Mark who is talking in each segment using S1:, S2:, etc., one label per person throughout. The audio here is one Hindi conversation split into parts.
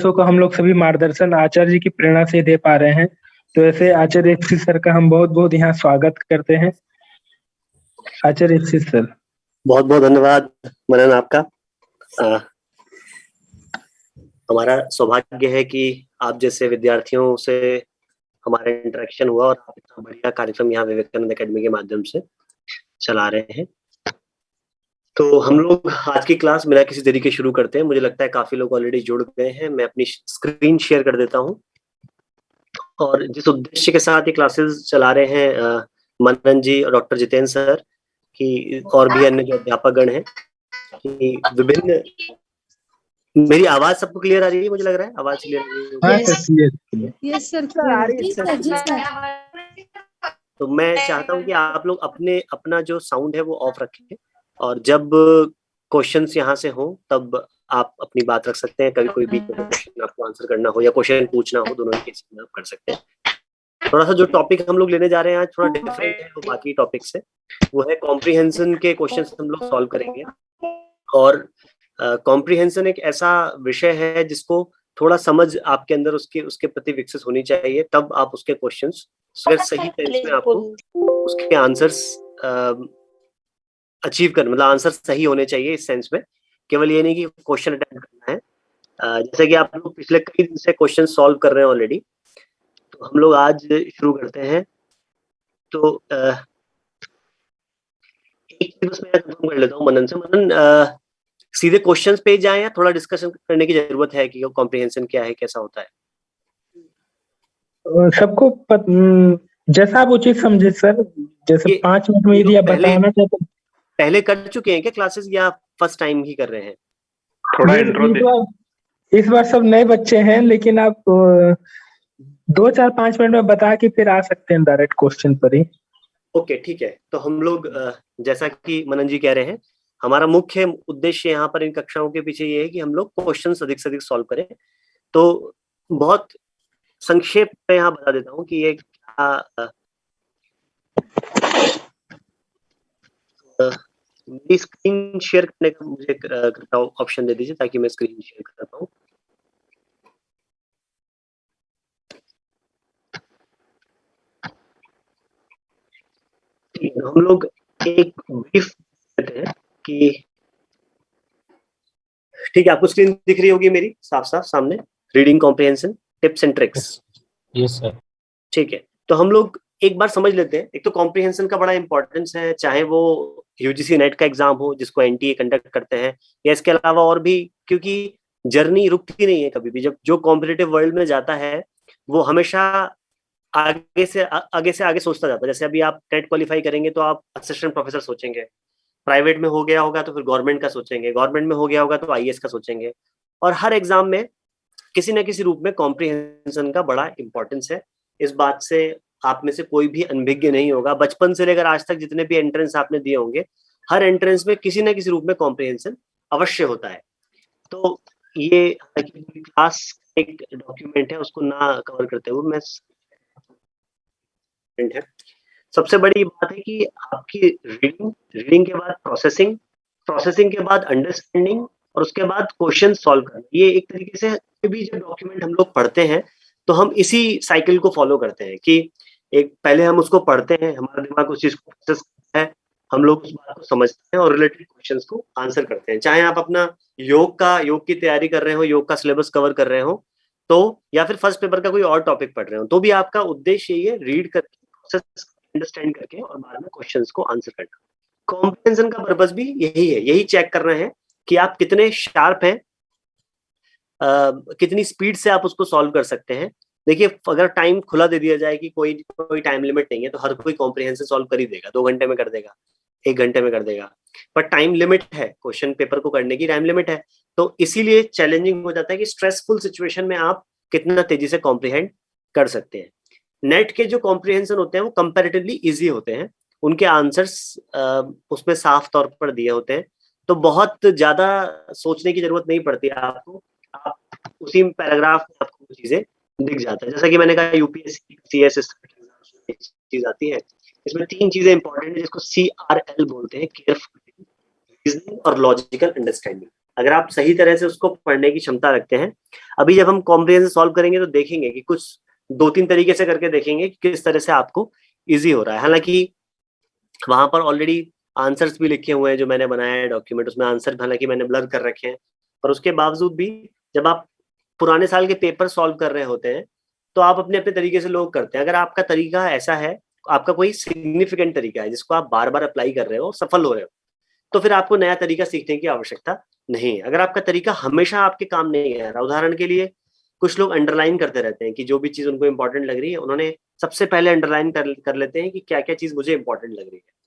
S1: को हम लोग सभी मार्गदर्शन आचार्य जी की प्रेरणा से दे पा रहे हैं। तो ऐसे आचार्य दीक्षित सर का हम बहुत बहुत यहाँ स्वागत करते हैं। आचार्य दीक्षित सर,
S2: बहुत बहुत धन्यवाद मनन आपका। हमारा सौभाग्य है कि आप जैसे विद्यार्थियों से हमारा इंटरेक्शन हुआ और आप इतना बढ़िया कार्यक्रम यहाँ विवेकानंद एकेडमी के माध्यम से चला रहे हैं। तो हम लोग आज की क्लास बिना किसी देरी के शुरू करते हैं। मुझे लगता है काफी लोग ऑलरेडी जुड़ गए हैं। मैं अपनी स्क्रीन शेयर कर देता हूँ। और जिस उद्देश्य के साथ ये क्लासेस चला रहे हैं मनन जी और डॉक्टर जितेंद्र सर की और भी अन्य जो अध्यापक गण हैं कि विभिन्न, मेरी आवाज सबको क्लियर आ रही है? मुझे लग रहा है आवाज क्लियर आ रही है।
S3: यस सर, आ रही है।
S2: तो मैं चाहता हूँ कि आप लोग अपना जो साउंड है वो ऑफ रखें और जब क्वेश्चंस यहाँ से हो तब आप अपनी बात रख सकते हैं। कभी कोई बीच में क्वेश्चन आपको आंसर करना हो या क्वेश्चन पूछना हो, दोनों ही केस में आप कर सकते हैं। थोड़ा सा जो टॉपिक हम लोग लेने जा रहे हैं आज थोड़ा डिफरेंट है वो बाकी टॉपिक से। वो है कॉम्प्रिहेंशन के क्वेश्चंस हम लोग सॉल्व करेंगे। और कॉम्प्रिहेंशन एक ऐसा विषय है जिसको थोड़ा समझ आपके अंदर उसके प्रति विकसित होनी चाहिए, तब आप उसके क्वेश्चंस अगर सही तरीके में आपको उसके आंसर्स अचीव करना, मतलब आंसर सही होने चाहिए इस सेंस में। केवल ये नहीं कि क्वेश्चन अटेम्प्ट करना है। जैसे कि आप लोग पिछले कई दिन से क्वेश्चन सॉल्व कर रहे हैं ऑलरेडी, तो हम लोग आज शुरू करते हैं। तो एक चीज बस मैं कंफर्म कर लेता हूँ मनन से। मनन, सीधे क्वेश्चंस पे जाएं या थोड़ा डिस्कशन करने की जरूरत है कि कॉम्प्रिहेंशन क्या है, कैसा होता है?
S1: सबको जैसा आप उचित समझे सर। जैसे 5 मिनट में यदि आप बताना चाहते हैं।
S2: पहले कर चुके हैं क्या क्लासेस या फर्स्ट टाइम ही कर रहे हैं?
S1: थोड़ा इंट्रो इस बार सब नए बच्चे हैं, लेकिन आप 2-4-5 मिनट में बता के फिर आ सकते हैं डायरेक्ट क्वेश्चन पर ही।
S2: ओके, ठीक है। तो हम लोग जैसा कि मनन जी कह रहे हैं, हमारा मुख्य उद्देश्य यहाँ पर इन कक्षाओं के पीछे ये है कि हम लोग क्वेश्चन अधिक से अधिक सॉल्व करें। तो बहुत संक्षेप में यहाँ बता देता हूँ कि ये मेरी स्क्रीन शेयर करने का मुझे कृपया ऑप्शन दे दीजिए ताकि मैं स्क्रीन शेयर कर पाऊँ। हम लोग एक ब्रीफ देते हैं कि ठीक है, आपको स्क्रीन दिख रही होगी मेरी साफ साफ सामने। Reading comprehension tips and tricks.
S4: Yes sir.
S2: ठीक है, तो हम लोग एक बार समझ लेते हैं। एक तो कॉम्प्रिहेंशन का बड़ा इंपॉर्टेंस है, चाहे वो यूजीसी नेट का एग्जाम हो जिसको एनटीए कंडक्ट करते हैं, या इसके अलावा और भी, क्योंकि जर्नी रुकती नहीं है कभी भी। जब जो कॉम्पिटिटिव वर्ल्ड में जाता है वो हमेशा आगे से आगे सोचता जाता है। जैसे अभी आप नेट क्वालिफाई करेंगे तो आप असिस्टेंट प्रोफेसर सोचेंगे, प्राइवेट में हो गया होगा तो फिर गवर्नमेंट का सोचेंगे, गवर्नमेंट में हो गया होगा तो आईएएस का सोचेंगे। और हर एग्जाम में किसी न किसी रूप में कॉम्प्रिहेंशन का बड़ा इंपॉर्टेंस है। इस बात से आप में से कोई भी अनभिज्ञ नहीं होगा। बचपन से लेकर आज तक जितने भी एंट्रेंस आपने दिए होंगे, हर एंट्रेंस में किसी न किसी रूप में कॉम्प्रिहेंशन अवश्य होता है। तो ये क्लास एक डॉक्यूमेंट है, उसको ना कवर करते हुए मैं है। सबसे बड़ी बात है कि आपकी रीडिंग के बाद प्रोसेसिंग के बाद अंडरस्टैंडिंग और उसके बाद क्वेश्चन सॉल्व करना। ये एक तरीके से भी जब डॉक्यूमेंट हम लोग पढ़ते हैं तो हम इसी साइकिल को फॉलो करते हैं कि एक पहले हम उसको पढ़ते हैं, हमारा दिमाग उस चीज को प्रोसेस करता है, हम लोग उस बात को समझते हैं और रिलेटेड क्वेश्चंस को आंसर करते हैं। चाहे आप अपना योग की तैयारी कर रहे हो, योग का सिलेबस कवर कर रहे हो, तो या फिर फर्स्ट पेपर का कोई और टॉपिक पढ़ रहे हो, तो भी आपका उद्देश्य ये रीड करके प्रोसेस अंडरस्टैंड करके और बाद में क्वेश्चंस को आंसर करना। कॉम्प्रिहेंशन का पर्पस भी यही है, यही चेक करना है कि आप कितने शार्प हैं, कितनी स्पीड से आप उसको सॉल्व कर सकते हैं। देखिए, अगर टाइम खुला दे दिया जाए कि कोई टाइम लिमिट नहीं है, तो हर कोई कॉम्प्रिहेंशन सॉल्व कर ही देगा। 2 घंटे में कर देगा, 1 घंटे में कर देगा, पर टाइम लिमिट है, क्वेश्चन पेपर को करने की टाइम लिमिट है। तो इसीलिए चैलेंजिंग हो जाता है कि स्ट्रेसफुल सिचुएशन में आप कितना तेजी से कॉम्प्रिहेंड कर सकते हैं। नेट के जो कॉम्प्रिहेंशन होते हैं वो कंपैरेटिवली इजी होते हैं, उनके आंसर्स उसमें साफ तौर पर दिए होते हैं, तो बहुत ज्यादा सोचने की जरूरत नहीं पड़ती है आपको। आप उसी पैराग्राफ में आपको चीजें दिख जाता है। जैसा कि मैंने कहा, यूपीएससी सीएस चीज आती है, इसमें 3 चीजें इंपॉर्टेंट है जिसको CRL बोलते हैं, केयरफुल रीजनिंग और लॉजिकल अंडरस्टैंडिंग। अगर आप सही तरह से उसको पढ़ने की क्षमता रखते हैं। अभी जब हम कॉम्प्रिहेंशन सॉल्व करेंगे तो देखेंगे कि कुछ 2-3 तरीके से करके देखेंगे कि किस तरह से आपको ईजी हो रहा है। हालांकि वहां पर ऑलरेडी आंसर्स भी लिखे हुए हैं जो मैंने बनाया है डॉक्यूमेंट, उसमें आंसर हालांकि मैंने ब्लर कर रखे हैं, पर उसके बावजूद भी जब आप पुराने साल के पेपर सॉल्व कर रहे होते हैं तो आप अपने अपने तरीके से लोग करते हैं। अगर आपका तरीका ऐसा है, आपका कोई सिग्निफिकेंट तरीका है जिसको आप बार बार अप्लाई कर रहे हो, सफल हो रहे हो, तो फिर आपको नया तरीका सीखने की आवश्यकता नहीं है। अगर आपका तरीका हमेशा आपके काम नहीं आ रहा, उदाहरण के लिए कुछ लोग अंडरलाइन करते रहते हैं कि जो भी चीज उनको इंपॉर्टेंट लग रही है उन्होंने सबसे पहले अंडरलाइन कर लेते हैं कि क्या क्या चीज मुझे इंपॉर्टेंट लग रही है।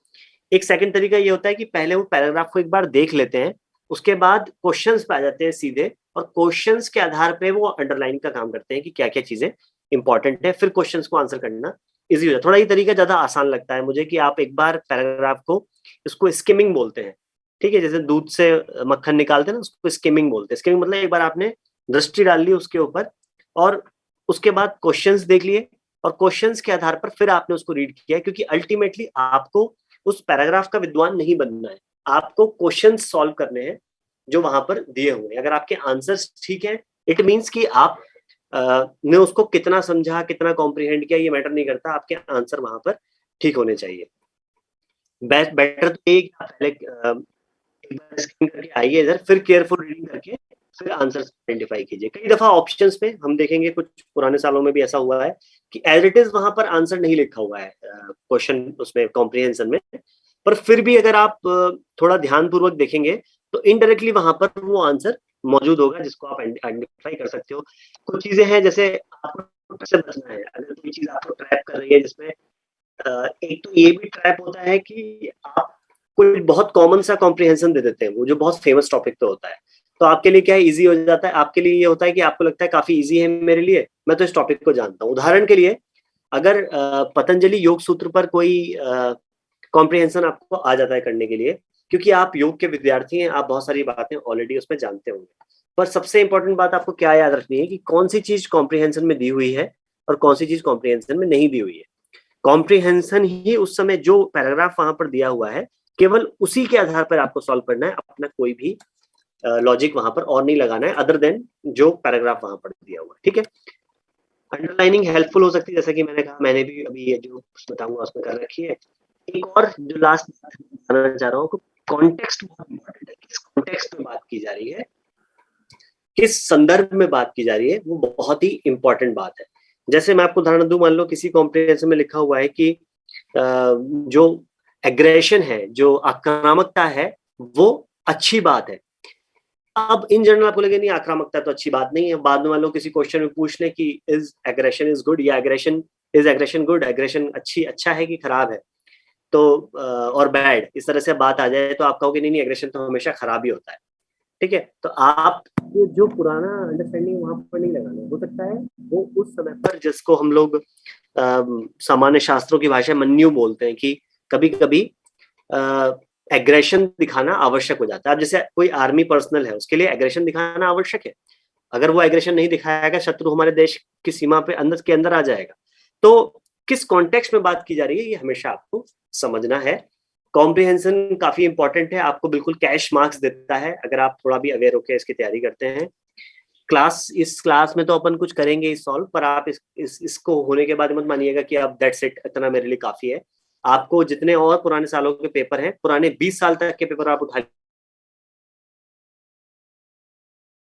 S2: एक सेकंड तरीका ये होता है कि पहले वो पैराग्राफ को एक बार देख लेते हैं, उसके बाद क्वेश्चंस पे आ जाते हैं सीधे, और क्वेश्चंस के आधार पे वो अंडरलाइन का काम करते हैं कि क्या क्या चीजें इंपॉर्टेंट है, फिर क्वेश्चंस को आंसर करना इजी हो जाता है। थोड़ा ये तरीका ज्यादा आसान लगता है मुझे कि आप एक बार पैराग्राफ को, इसको स्किमिंग बोलते हैं, ठीक है, जैसे दूध से मक्खन निकालते हैं ना, उसको स्किमिंग बोलते हैं। स्किमिंग मतलब एक बार आपने दृष्टि डाल ली उसके ऊपर और उसके बाद क्वेश्चंस देख लिए और क्वेश्चंस के आधार पर फिर आपने उसको रीड किया, क्योंकि अल्टीमेटली आपको उस पैराग्राफ का विद्वान नहीं बनना है, आपको क्वेश्चन सॉल्व करने हैं जो वहां पर दिए हुए हैं। अगर आपके आंसर्स ठीक है, इट मीन्स कि आप ने उसको कितना समझा, कितना कॉम्प्रिहेंड किया, ये मैटर नहीं करता, आपके आंसर वहां पर ठीक होने चाहिए। बेटर तो ये पहले एक बार स्क्रीन करके आइए इधर, फिर केयरफुल रीडिंग करके फिर आंसर्स आइडेंटिफाई कीजिए। कई दफा ऑप्शंस में हम देखेंगे, कुछ पुराने सालों में भी ऐसा हुआ है कि एज इट इज वहां पर आंसर नहीं लिखा हुआ है क्वेश्चन उसमें कॉम्प्रिहेंशन में, पर फिर भी अगर आप थोड़ा ध्यान पूर्वक देखेंगे तो इनडायरेक्टली वहां पर वो आंसर मौजूद होगा जिसको आप आइडेंटिफाई कर सकते हो। कुछ चीजें हैं जैसे आपको से बचना है, अगर कोई चीज आपको ट्रैप कर रही है जिसमें एक तो ये भी ट्रैप होता है कि आप कोई बहुत कॉमन सा कॉम्प्रिहेंशन दे देते हैं, वो जो बहुत फेमस टॉपिक पे होता है, तो आपके लिए क्या है, इजी हो जाता है। आपके लिए ये होता है कि आपको लगता है काफी इजी है मेरे लिए, मैं तो इस टॉपिक को जानता हूँ। उदाहरण के लिए अगर पतंजलि योग सूत्र पर कोई कॉम्प्रिहेंशन आपको आ जाता है करने के लिए, क्योंकि आप योग के विद्यार्थी हैं, आप बहुत सारी बातें ऑलरेडी उसमें जानते होंगे, पर सबसे इंपॉर्टेंट बात आपको क्या याद रखनी है कि कौन सी चीज कॉम्प्रिहेंशन में दी हुई है और कौन सी चीज कॉम्प्रिहेंशन में नहीं दी हुई है। कॉम्प्रिहेंशन ही उस समय जो पैराग्राफ वहां पर दिया हुआ है, केवल उसी के आधार पर आपको सॉल्व करना है, अपना कोई भी लॉजिक वहां पर और नहीं लगाना है अदर देन जो पैराग्राफ वहां पर दिया हुआ है, ठीक है। अंडरलाइनिंग हेल्पफुल हो सकती है, जैसा कि मैंने कहा, मैंने भी अभी ये जो बताऊंगा उसमें कर रखी है। एक और जो लास्ट बताना चाह रहा हूँ, कॉन्टेक्स्ट बहुत इंपॉर्टेंट है, किस कॉन्टेक्स्ट में बात की जा रही है, किस संदर्भ में बात की जा रही है, वो बहुत ही इंपॉर्टेंट बात है। जैसे मैं आपको उदाहरण दूं, मान लो किसी कॉम्प्रिहेंशन में लिखा हुआ है कि जो एग्रेशन है, जो आक्रामकता है, वो अच्छी बात है। अब इन जनरल आपको लगे नहीं आक्रामकता तो अच्छी बात नहीं है, बाद में मान लो किसी क्वेश्चन में पूछ ले कि इज एग्रेशन इज गुड या एग्रेशन गुड, एग्रेशन अच्छा है कि खराब है, तो और बैड, इस तरह से बात आ जाए तो आप कहोगे नहीं नहीं, एग्रेशन तो हमेशा खराब ही होता है, ठीक है। तो आप जो पुराना अंडरस्टैंडिंग वहां पर नहीं लगाना, हो सकता है वो उस समय पर, जिसको हम लोग सामान्य शास्त्रों की भाषा मन्यु बोलते हैं, कि कभी कभी एग्रेशन दिखाना आवश्यक हो जाता है। अब जैसे कोई आर्मी पर्सनल है, उसके लिए एग्रेशन दिखाना आवश्यक है, अगर वो एग्रेशन नहीं दिखाएगा, शत्रु हमारे देश की सीमा पे अंदर के अंदर आ जाएगा। तो किस कॉन्टेक्स्ट में बात की जा रही है, ये हमेशा आपको समझना है। कॉम्प्रिहेंशन काफी इंपॉर्टेंट है, आपको बिल्कुल कैश मार्क्स देता है अगर आप थोड़ा भी अवेयर होकर इसकी तैयारी करते हैं। इस क्लास में तो अपन कुछ करेंगे इस सॉल्व, पर आप इसको होने के बाद मत मानिएगा कि आप दैट्स इट, इतना मेरे लिए काफी है। आपको जितने और पुराने सालों के पेपर हैं, पुराने 20 साल तक के पेपर आप उठा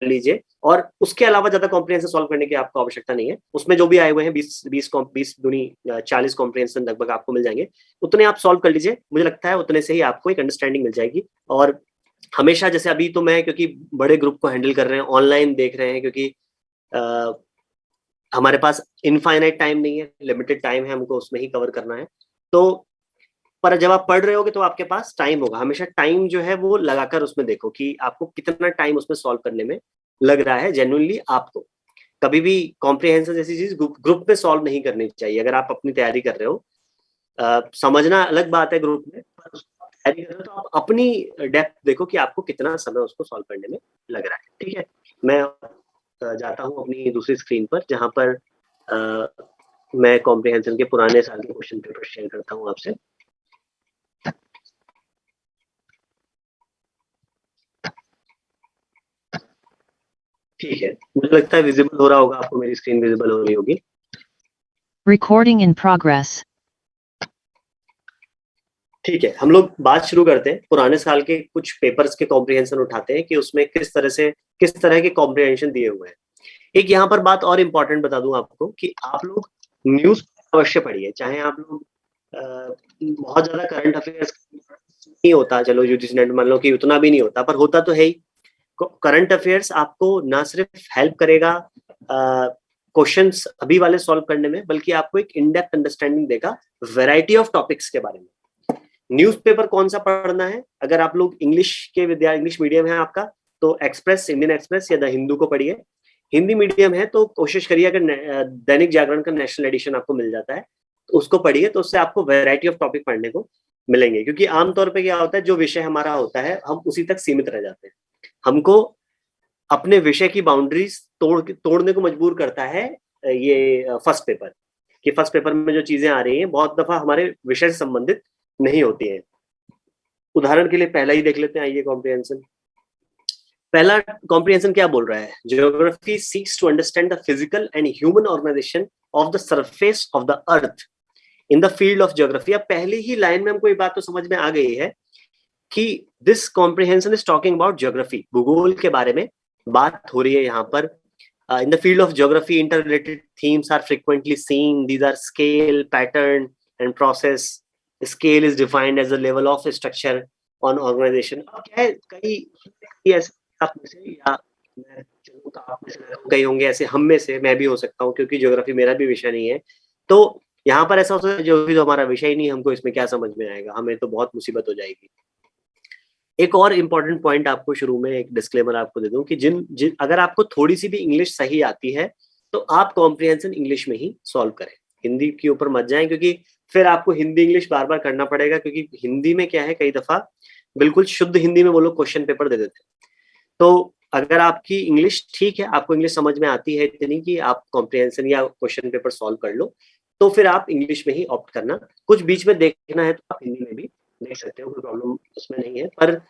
S2: लीजिए, और उसके अलावा ज्यादा कॉम्प्रिहेंशन सॉल्व करने की आपको आवश्यकता नहीं है। उसमें जो भी आए हुए हैं 20 दूनी 40 कॉम्प्रिहेंशन लगभग आपको मिल जाएंगे, उतने आप सॉल्व कर लीजिए। मुझे लगता है उतने से ही आपको एक अंडरस्टैंडिंग मिल जाएगी। और हमेशा जैसे अभी तो मैं, क्योंकि बड़े ग्रुप को हैंडल कर रहे हैं, ऑनलाइन देख रहे हैं, क्योंकि हमारे पास इनफाइनाइट टाइम नहीं है, लिमिटेड टाइम है, हमको उसमें ही कवर करना है। तो पर जब आप पढ़ रहे होगे तो आपके पास टाइम होगा, हमेशा टाइम जो है वो लगाकर उसमें देखो कि आपको कितना टाइम उसमें सॉल्व करने में लग रहा है जेन्युइनली। आपको कभी भी कॉम्प्रिहेंशन जैसी चीज ग्रुप में सॉल्व नहीं करनी चाहिए। अगर आप अपनी तैयारी कर रहे हो, समझना अलग बात है ग्रुप में, पर तैयारी कर रहे हो तो आप अपनी डेप्थ देखो कि आपको कितना समय उसको सॉल्व करने में लग रहा है, ठीक है। मैं जाता हूँ अपनी दूसरी स्क्रीन पर, जहां पर मैं कॉम्प्रिहेंशन के पुराने साल के क्वेश्चन पेपर शेयर करता हूँ आपसे। ठीक है, मुझे लगता है विजिबल हो रहा होगा आपको, मेरी स्क्रीन विजिबल हो रही होगी।
S4: Recording in progress.
S2: ठीक है, हम लोग बात शुरू करते हैं। पुराने साल के कुछ पेपर्स के कॉम्प्रिहेंशन उठाते हैं कि उसमें किस तरह के कॉम्प्रिहेंशन दिए हुए हैं। एक यहाँ पर बात और इम्पोर्टेंट बता दूं आपको कि आप लोग न्यूज अवश्य पढ़िए, चाहे आप लोग बहुत ज्यादा करंट अफेयर्स नहीं होता, चलो यूजीसी नेट मान लो कि उतना भी नहीं होता, पर होता तो है ही। करंट अफेयर्स आपको ना सिर्फ हेल्प करेगा क्वेश्चंस अभी वाले सॉल्व करने में, बल्कि आपको एक इन डेप्थ अंडरस्टैंडिंग देगा वैरायटी ऑफ टॉपिक्स के बारे में। न्यूज़पेपर कौन सा पढ़ना है, अगर आप लोग इंग्लिश मीडियम है आपका, तो एक्सप्रेस, इंडियन एक्सप्रेस या द हिंदू को पढ़िए। हिंदी मीडियम है तो कोशिश करिए, अगर दैनिक जागरण का नेशनल एडिशन आपको मिल जाता है तो उसको पढ़िए, तो उससे आपको वैरायटी ऑफ टॉपिक पढ़ने को मिलेंगे। क्योंकि आमतौर पे क्या होता है, जो विषय हमारा होता है हम उसी तक सीमित रह जाते हैं। हमको अपने विषय की बाउंड्रीज तोड़ने को मजबूर करता है ये फर्स्ट पेपर, कि फर्स्ट पेपर में जो चीजें आ रही हैं बहुत दफा हमारे विषय से संबंधित नहीं होती हैं। उदाहरण के लिए पहला ही देख लेते हैं, आइए कॉम्प्रिहेंशन। पहला कॉम्प्रिहेंशन क्या बोल रहा है, geography seeks to understand the physical and human organization of the surface of the earth in the field of geography. अब पहली ही लाइन में हमको ये बात तो समझ में आ गई है कि this comprehension is talking about geography, भूगोल के बारे में बात हो रही है यहाँ पर। In the field of geography interrelated themes are frequently seen, these are scale, pattern and process. Scale is defined as a level of structure on organization. अब क्या है, कई ऐसे आप में से या मैं चलूं तो आप में से कई होंगे ऐसे, हम में से मैं भी हो सकता हूँ, क्योंकि ज्योग्राफी मेरा भी विषय नहीं है। तो यहाँ पर ऐसा होता है, जो भी हमारा विषय ही नहीं, हमको इसमें क्या समझ में आएगा, हमें तो बहुत मुसीबत हो जाएगी। एक और इम्पोर्टेंट पॉइंट आपको शुरू में एक डिस्क्लेमर आपको दे दूं कि अगर आपको थोड़ी सी भी इंग्लिश सही आती है तो आप कॉम्प्रिहेंशन इंग्लिश में ही सॉल्व करें, हिंदी के ऊपर मत जाएं, क्योंकि फिर आपको हिंदी इंग्लिश बार बार करना पड़ेगा। क्योंकि हिंदी में क्या है, कई दफा बिल्कुल शुद्ध हिंदी में वो लोग क्वेश्चन पेपर दे देते हैं। तो अगर आपकी इंग्लिश ठीक है, आपको इंग्लिश समझ में आती है इतनी कि आप कॉम्प्रिहेंशन या क्वेश्चन पेपर सॉल्व कर लो, तो फिर आप इंग्लिश में ही ऑप्ट करना। कुछ बीच में देखना है तो आप हिंदी में भी देख सकते हो, कोई प्रॉब्लम उसमें नहीं है। पर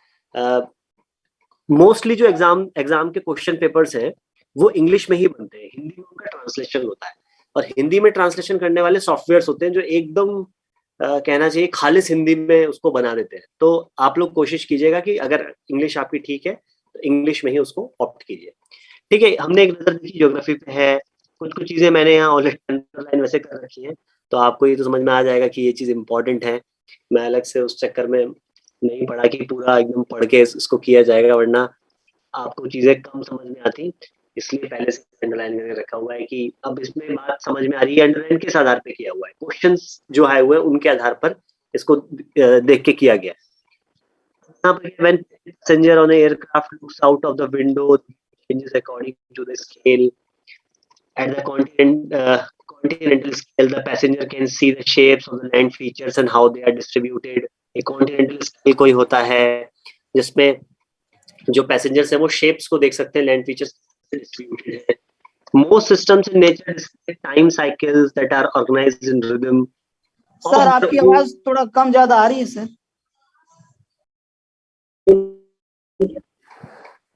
S2: मोस्टली जो एग्जाम के क्वेश्चन पेपर्स हैं वो इंग्लिश में ही बनते हैं, हिंदी में उनका ट्रांसलेशन होता है। और हिंदी में ट्रांसलेशन करने वाले सॉफ्टवेयर्स होते हैं जो एकदम कहना चाहिए खालिस हिंदी में उसको बना देते हैं। तो आप लोग कोशिश कीजिएगा कि अगर इंग्लिश आपकी ठीक है तो इंग्लिश में ही उसको ऑप्ट कीजिए। ठीक है, हमने एक नजर देखी ज्योग्राफी पे है, कुछ चीजें मैंने यहाँ ऑलरेडी अंडरलाइन वैसे कर रखी है, तो आपको ये तो समझ में आ जाएगा कि ये चीज इंपॉर्टेंट है। मैं अलग से उस चक्कर में नहीं पढ़ा कि पूरा एकदम पढ़ के इसको किया जाएगा, वरना आपको चीजें कम समझ में आती, इसलिए पहले से अंडरलाइन करके रखा हुआ है कि अब इसमें बात समझ में आ रही है। अंडरलाइन किस आधार पे किया हुआ है, क्वेश्चंस जो आए हुए हैं उनके आधार पर इसको देख के किया गया। यहाँ पर when passenger on an aircraft looks out of the window, changes according to the scale. At the continental scale, the passenger can see the shapes of the land features and how they are distributed. एक continental scale कोई होता है जिसमें जो पैसेंजर्स है वो शेप्स को देख सकते हैं, लैंड फीचर्स डिस्ट्रीब्यूटेड है। Most systems in nature display time cycles that are organized in rhythm.
S3: Sir आपकी आवाज थोड़ा कम ज्यादा आ रही है sir.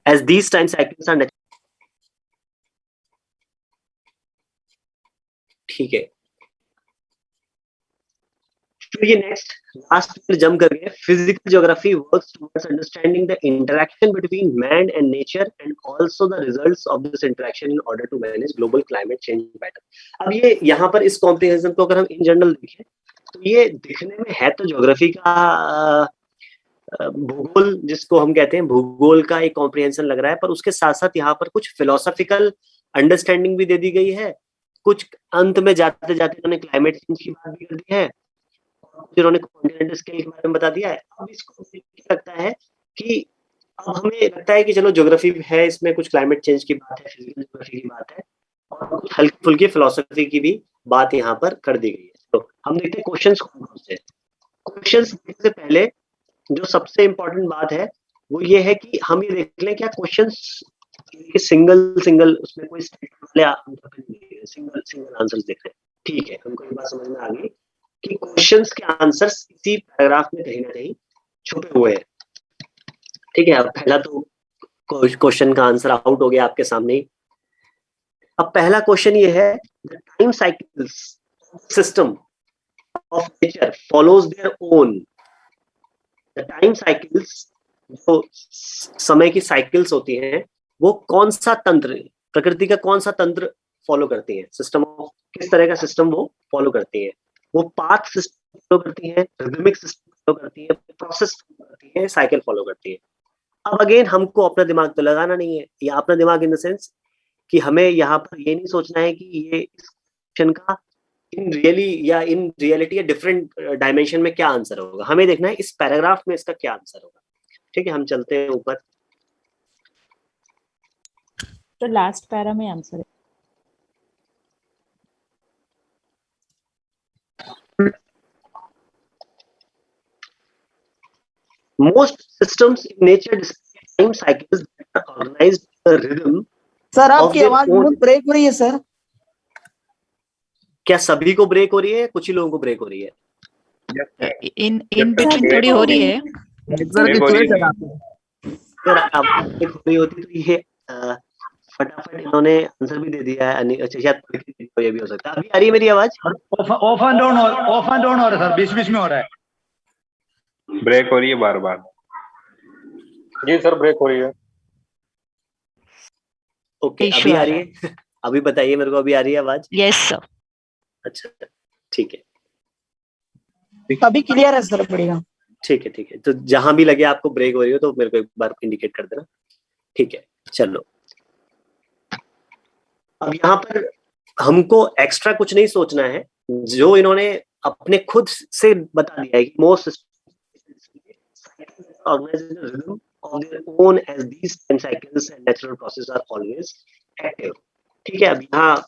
S2: As these time cycles are ठीक है, ये नेक्स्ट लास्ट में जंप कर गए। Physical geography works towards understanding the interaction between man and nature and also the results of this interaction in order to manage global climate change pattern. अब ये यहाँ पर इस कॉम्प्रिहेंशन को अगर हम इन जनरल देखें तो ये दिखने में है तो ज्योग्राफी का भूगोल जिसको हम कहते हैं भूगोल का एक कॉम्प्रिहेंशन लग रहा है, पर उसके साथ साथ यहाँ पर कुछ फिलोसॉफिकल अंडरस्टैंडिंग भी दे दी गई है। कुछ अंत में जाते जाते उन्होंने क्लाइमेट चेंज की बात भी कर दी है, जिन्होंने कॉन्टिनेंटल स्केल के बारे में बता दिया है। अब इसको लगता है कि अब हमें लगता है कि चलो ज्योग्राफी है, इसमें कुछ क्लाइमेट चेंज की बात है, फिजिकल ज्योग्राफी की बात है, और कुछ हल्की फुल्की फिलोसफी की भी बात यहाँ पर कर दी गई है। तो हम देखते हैं क्वेश्चंस कौन कौन से। क्वेश्चंस से पहले जो सबसे इम्पोर्टेंट बात है वो ये है कि हम ये देख लें क्या क्वेश्चंस सिंगल उसमें कोई सिंगल आंसर्स देख रहे हैं। ठीक है, हमको ये बात समझ में आ गई कि क्वेश्चंस के आंसर्स इसी पैराग्राफ में कहीं ना कहीं छुपे हुए हैं। ठीक है, अब पहला तो क्वेश्चन का आंसर आउट हो गया आपके सामने ही। अब पहला क्वेश्चन ये है, the time cycles system of nature follows their own. The time cycles, जो समय की साइकिल्स होती हैं, वो कौन सा तंत्र, प्रकृति का कौन सा तंत्र फॉलो करती है, सिस्टम ऑफ, किस तरह का सिस्टम वो फॉलो करती है। वो पाथ सिस्टम फॉलो करती है, रिदमिक सिस्टम फॉलो करती है, प्रोसेस फॉलो करती है, साइकिल फॉलो करती है। अब अगेन हमको अपना दिमाग तो लगाना नहीं है, या अपना दिमाग इन द सेंस कि हमें यहाँ पर ये नहीं सोचना है कि ये इस क्वेश्चन का इन रियलिटी या डिफरेंट डायमेंशन में क्या आंसर होगा। हमें देखना है इस पैराग्राफ में इसका क्या आंसर होगा। ठीक है, हम चलते हैं ऊपर।
S5: तो लास्ट पैरा में आंसर है।
S2: Most systems in nature display time cycles that are organized in a rhythm.
S3: Sir
S2: of
S3: आपकी
S2: their
S3: आवाज
S2: own.
S3: बहुत ब्रेक हो रही है सर।
S2: क्या सभी को ब्रेक हो रही है, कुछ ही लोगों को ब्रेक हो रही है?
S6: इन बिटवीन थोड़ी हो रही है।
S2: अगर आपको ब्रेक हो रही होती तो ये फटाफट इन्होंने आंसर भी दे दिया है। अच्छा, शायद पढ़ के देखो, ये भी हो सकता है। अभी आ रही है मेरी आवाज?
S7: ऑफ एंड डाउन हो रहा है सर, बीच बीच में हो रहा है,
S8: ब्रेक हो रही है बार बार।
S7: जी सर ब्रेक हो रही है।
S2: ओके, अभी आ रही है? अभी बताइए मेरे को, अभी आ रही है आवाज?
S6: Yes sir.
S2: अच्छा, ठीक है,
S3: अभी क्लियर है सर, बढ़िया।
S2: ठीक है, ठीक है। तो जहां भी लगे आपको ब्रेक हो रही हो तो मेरे को एक बार इंडिकेट कर देना। ठीक है, चलो। अब यहाँ पर हमको एक्स्ट्रा कुछ नहीं सोचना है, जो इन्होंने अपने खुद से बता दिया है कि most rhythm of their own as these time cycles and natural processes are always active. ठीक है, अब यहाँ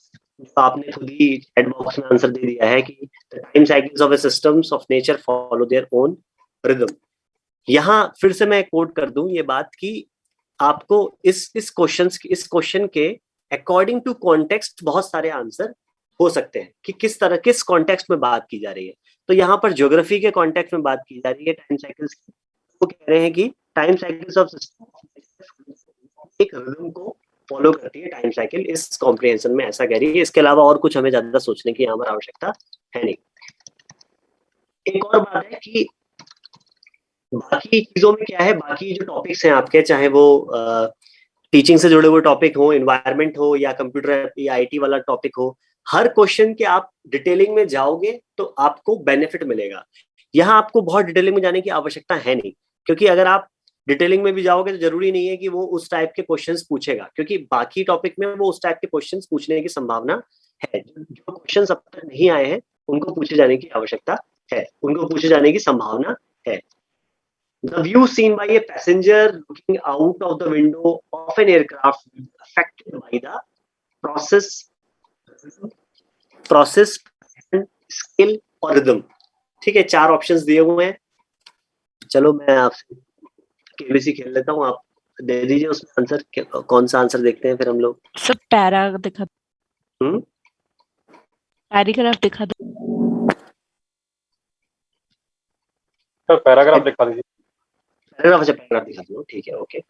S2: आपने खुद ही चैट बॉक्स में आंसर दे दिया है कि the time cycles of a systems of nature follow their own rhythm. यहाँ फिर से मैं कोट कर दूं ये बात कि आपको इस क्वेश्चन के अकॉर्डिंग टू कॉन्टेक्स्ट बहुत सारे आंसर हो सकते हैं कि किस कॉन्टेक्स्ट में बात की जा रही है। तो यहाँ पर ज्योग्राफी के कॉन्टेक्स्ट में बात की जा रही है टाइम साइकिल्स की। वो कह रहे हैं कि टाइम साइकिल्स ऑफ सिस्टम एक रिदम को फॉलो करती है टाइम साइकिल, इस कॉम्प्रिहेंशन में ऐसा कह रही है। इसके अलावा और कुछ हमें ज्यादा सोचने की यहाँ पर आवश्यकता है नहीं। एक और बात है कि बाकी चीजों में क्या है, बाकी जो टॉपिक्स हैं आपके, चाहे वो टीचिंग से जुड़े हुए टॉपिक हो, एनवायरनमेंट हो, या कंप्यूटर या आईटी वाला टॉपिक हो, हर क्वेश्चन के आप डिटेलिंग में जाओगे तो आपको बेनिफिट मिलेगा। यहाँ आपको बहुत डिटेलिंग में जाने की आवश्यकता है नहीं, क्योंकि अगर आप डिटेलिंग में भी जाओगे तो जरूरी नहीं है कि वो उस टाइप के क्वेश्चंस पूछेगा, क्योंकि बाकी टॉपिक में वो उस टाइप के क्वेश्चंस पूछने की संभावना है। जो क्वेश्चंस अब तक नहीं आए हैं उनको पूछे जाने की आवश्यकता है, उनको पूछे जाने की संभावना है। The view seen by a passenger looking out of the window of an aircraft affected by the process, scale और rhythm। ठीक है, 4 ऑप्शंस दिए हुए हैं। चलो मैं आपसे केबीसी खेल लेता हूँ, आप दे दीजिए उसमें आंसर। कौन सा आंसर देखते हैं फिर हम लोग?
S6: सब पैरा दिखा दो, पैराग्राफ दिखा दो।
S7: सर पैराग्राफ दिखा दीजिए।
S2: पैराग्राफ दिखा दो, ठीक है, ओके।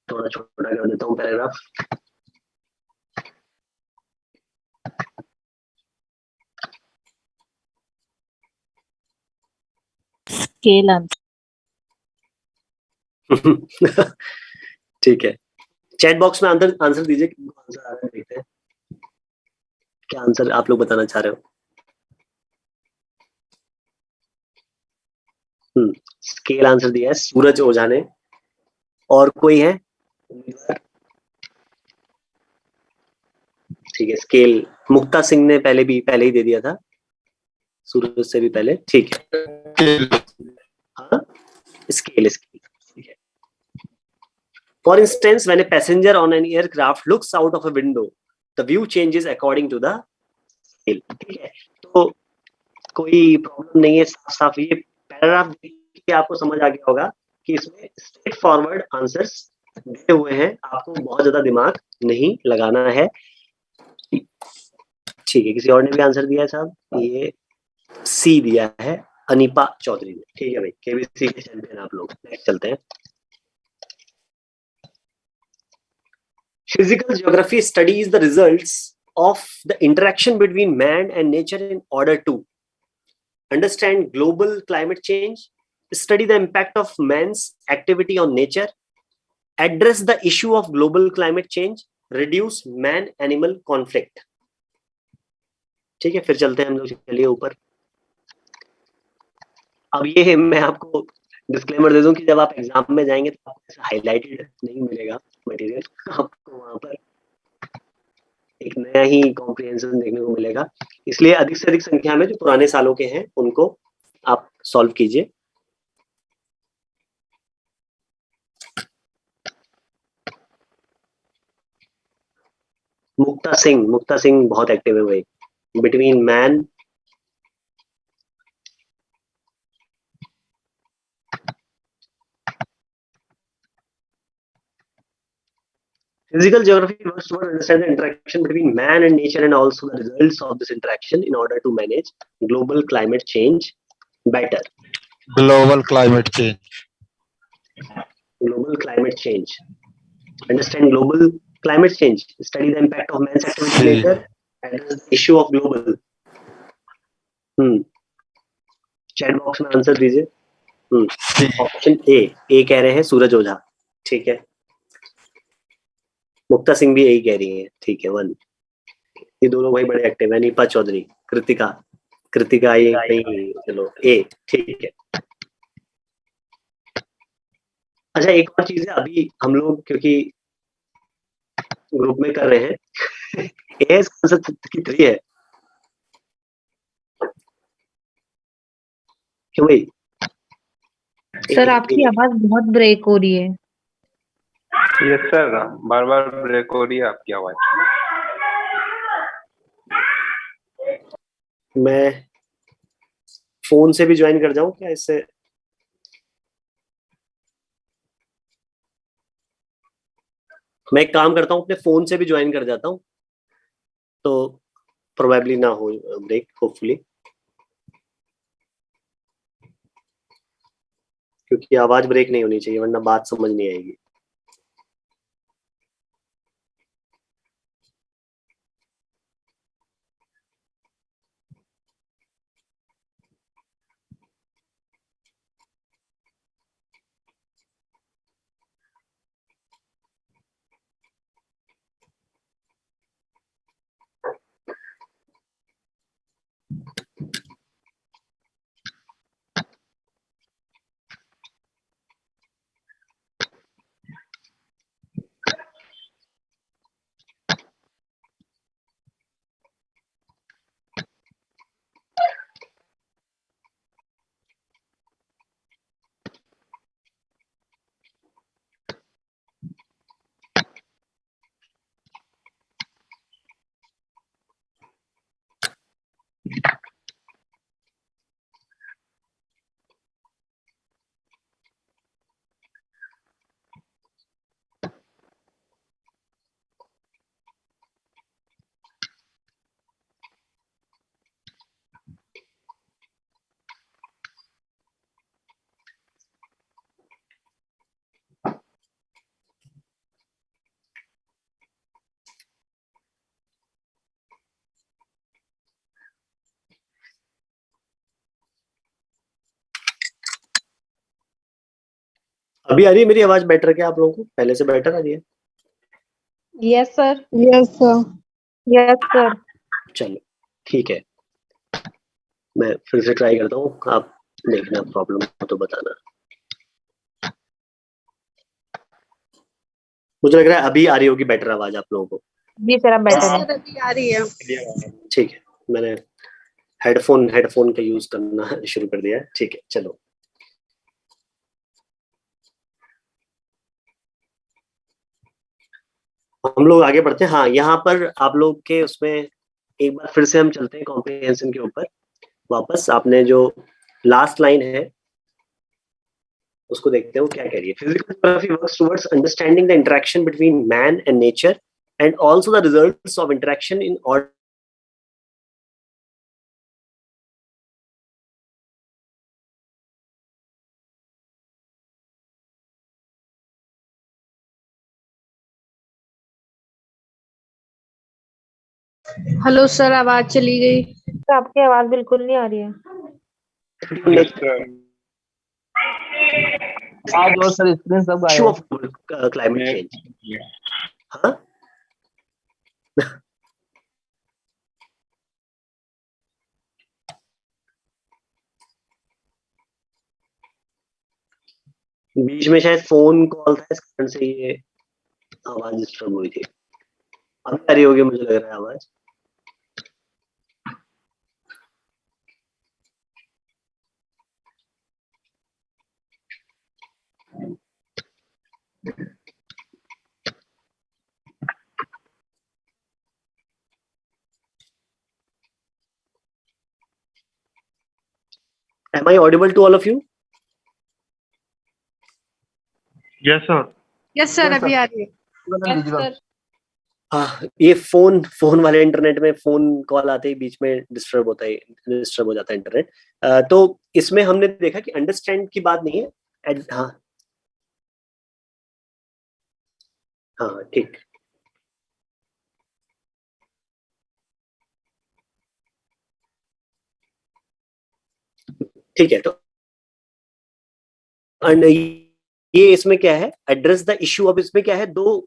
S2: थोड़ा छोटा कर देता हूँ पैराग्राफ।
S6: Scale answer.
S2: ठीक है, चैट बॉक्स में आंसर दीजिए, आंसर आ रहा है, देखते हैं क्या आंसर आप लोग बताना चाह रहे हो। स्केल आंसर दिया है सूरज ओझा ने। और कोई है? ठीक है, स्केल मुक्ता सिंह ने पहले ही दे दिया था, सूरज से भी पहले। ठीक है, हाँ, स्केल। ठीक है। For instance, when a passenger on an aircraft looks out of a window, the view changes according to the scale। ठीक है, तो कोई प्रॉब्लम नहीं है, साफ ये पैराग्राफ कि आपको समझ आ गया होगा कि इसमें स्ट्रेट फॉरवर्ड आंसर्स दिए हुए हैं, आपको बहुत ज्यादा दिमाग नहीं लगाना है। ठीक है, किसी और ने भी आंसर दिया है साहब? ये सी दिया है अनीपा चौधरी ने। ठीक है भाई, केबीसी के चैंपियन आप लोग। नेक्स्ट चलते हैं। Physical geography studies the results of the interaction between man and nature in order to understand global climate change, study the impact of man's activity on nature, address the issue of global climate change, reduce man-animal conflict. ठीक है, फिर चलते हैं हम लोग, चलिए ऊपर। अब ये मैं आपको डिस्क्लेमर दे दूं कि जब आप एग्जाम में जाएंगे तो आपको ऐसा हाईलाइटेड नहीं मिलेगा मटेरियल, आपको वहां पर एक नया ही कॉम्प्रिहेंशन देखने को मिलेगा। इसलिए अधिक से अधिक संख्या में जो पुराने सालों के हैं उनको आप सॉल्व कीजिए। मुक्ता सिंह बहुत एक्टिव है भाई। Between man Physical geography works to understand the interaction between man and nature and also the results of this interaction in order to manage global climate change better.
S9: Global climate change.
S2: Global climate change. Understand global climate change. Study the impact of man's activity on nature and the issue of global. Chat box में आंसर दीजिए। ऑप्शन ए कह रहे हैं सूरज ओझा, ठीक है। मुक्ता सिंह भी यही कह रही है, ठीक है 1। ये दोनों भाई बड़े एक्टिव है। नीपा चौधरी, कृतिका ये कहीं, चलो ए, ठीक है। अच्छा, एक और चीज है, अभी हम लोग क्योंकि ग्रुप में कर रहे हैं ए आंसर की 3 है, क्यों भाई?
S10: सर आपकी आवाज बहुत ब्रेक हो रही है।
S8: यस सर, बार बार ब्रेक हो रही है आपकी आवाज।
S2: मैं फोन से भी ज्वाइन कर जाऊं क्या इससे? मैं एक काम करता हूं, अपने फोन से भी ज्वाइन कर जाता हूं, तो प्रोबेबली ना हो ब्रेक, होपफुली, क्योंकि आवाज ब्रेक नहीं होनी चाहिए वरना बात समझ नहीं आएगी। अभी आ रही है मेरी आवाज बेटर क्या आप लोगों को? पहले से बेटर आ रही है?
S10: Yes sir.
S3: Yes sir.
S10: Yes sir.
S2: चलो ठीक है, मैं फिर से ट्राई करता हूँ, आप देखना प्रॉब्लम हो तो बताना। मुझे लग रहा है अभी आ रही होगी बेटर आवाज आप लोगों को।
S10: जी सर, अब बेटर है।
S3: अभी आ रही है।
S2: ठीक है, मैंने हेडफोन का यूज करना शुरू कर दिया है, ठीक है। चलो हम लोग आगे बढ़ते हैं। हाँ, यहाँ पर आप लोग के उसमें एक बार फिर से हम चलते हैं कॉम्प्रिहेंशन के ऊपर वापस। आपने जो लास्ट लाइन है उसको देखते हैं वो क्या कह रही है। Physical geography works towards understanding the interaction between man and nature and also the results of interaction in order
S10: hello sir, आवाज चली गई। तो आपकी आवाज बिल्कुल नहीं आ रही है।
S8: Yes sir.
S7: आज और सर स्क्रीन सब
S2: इशू
S7: गायब
S2: ऑफ क्लाइमेट चेंज। हाँ, बीच में शायद फोन कॉल था, इस कारण से ये आवाज डिस्टर्ब हुई थी। अभी आ रही होगी, मुझे लग रहा है आवाज। Am I audible to all of you?
S8: Yes sir.
S10: Yes sir, अभी आ रही है।
S7: विजुअल।
S2: हाँ, ये फोन वाले इंटरनेट में फोन कॉल आते ही बीच में डिस्टर्ब हो जाता है इंटरनेट। तो इसमें हमने देखा कि अंडरस्टैंड की बात नहीं है। हाँ हाँ, ठीक। ठीक है, तो ये इसमें क्या है, एड्रेस द इशू। अब इसमें क्या है, दो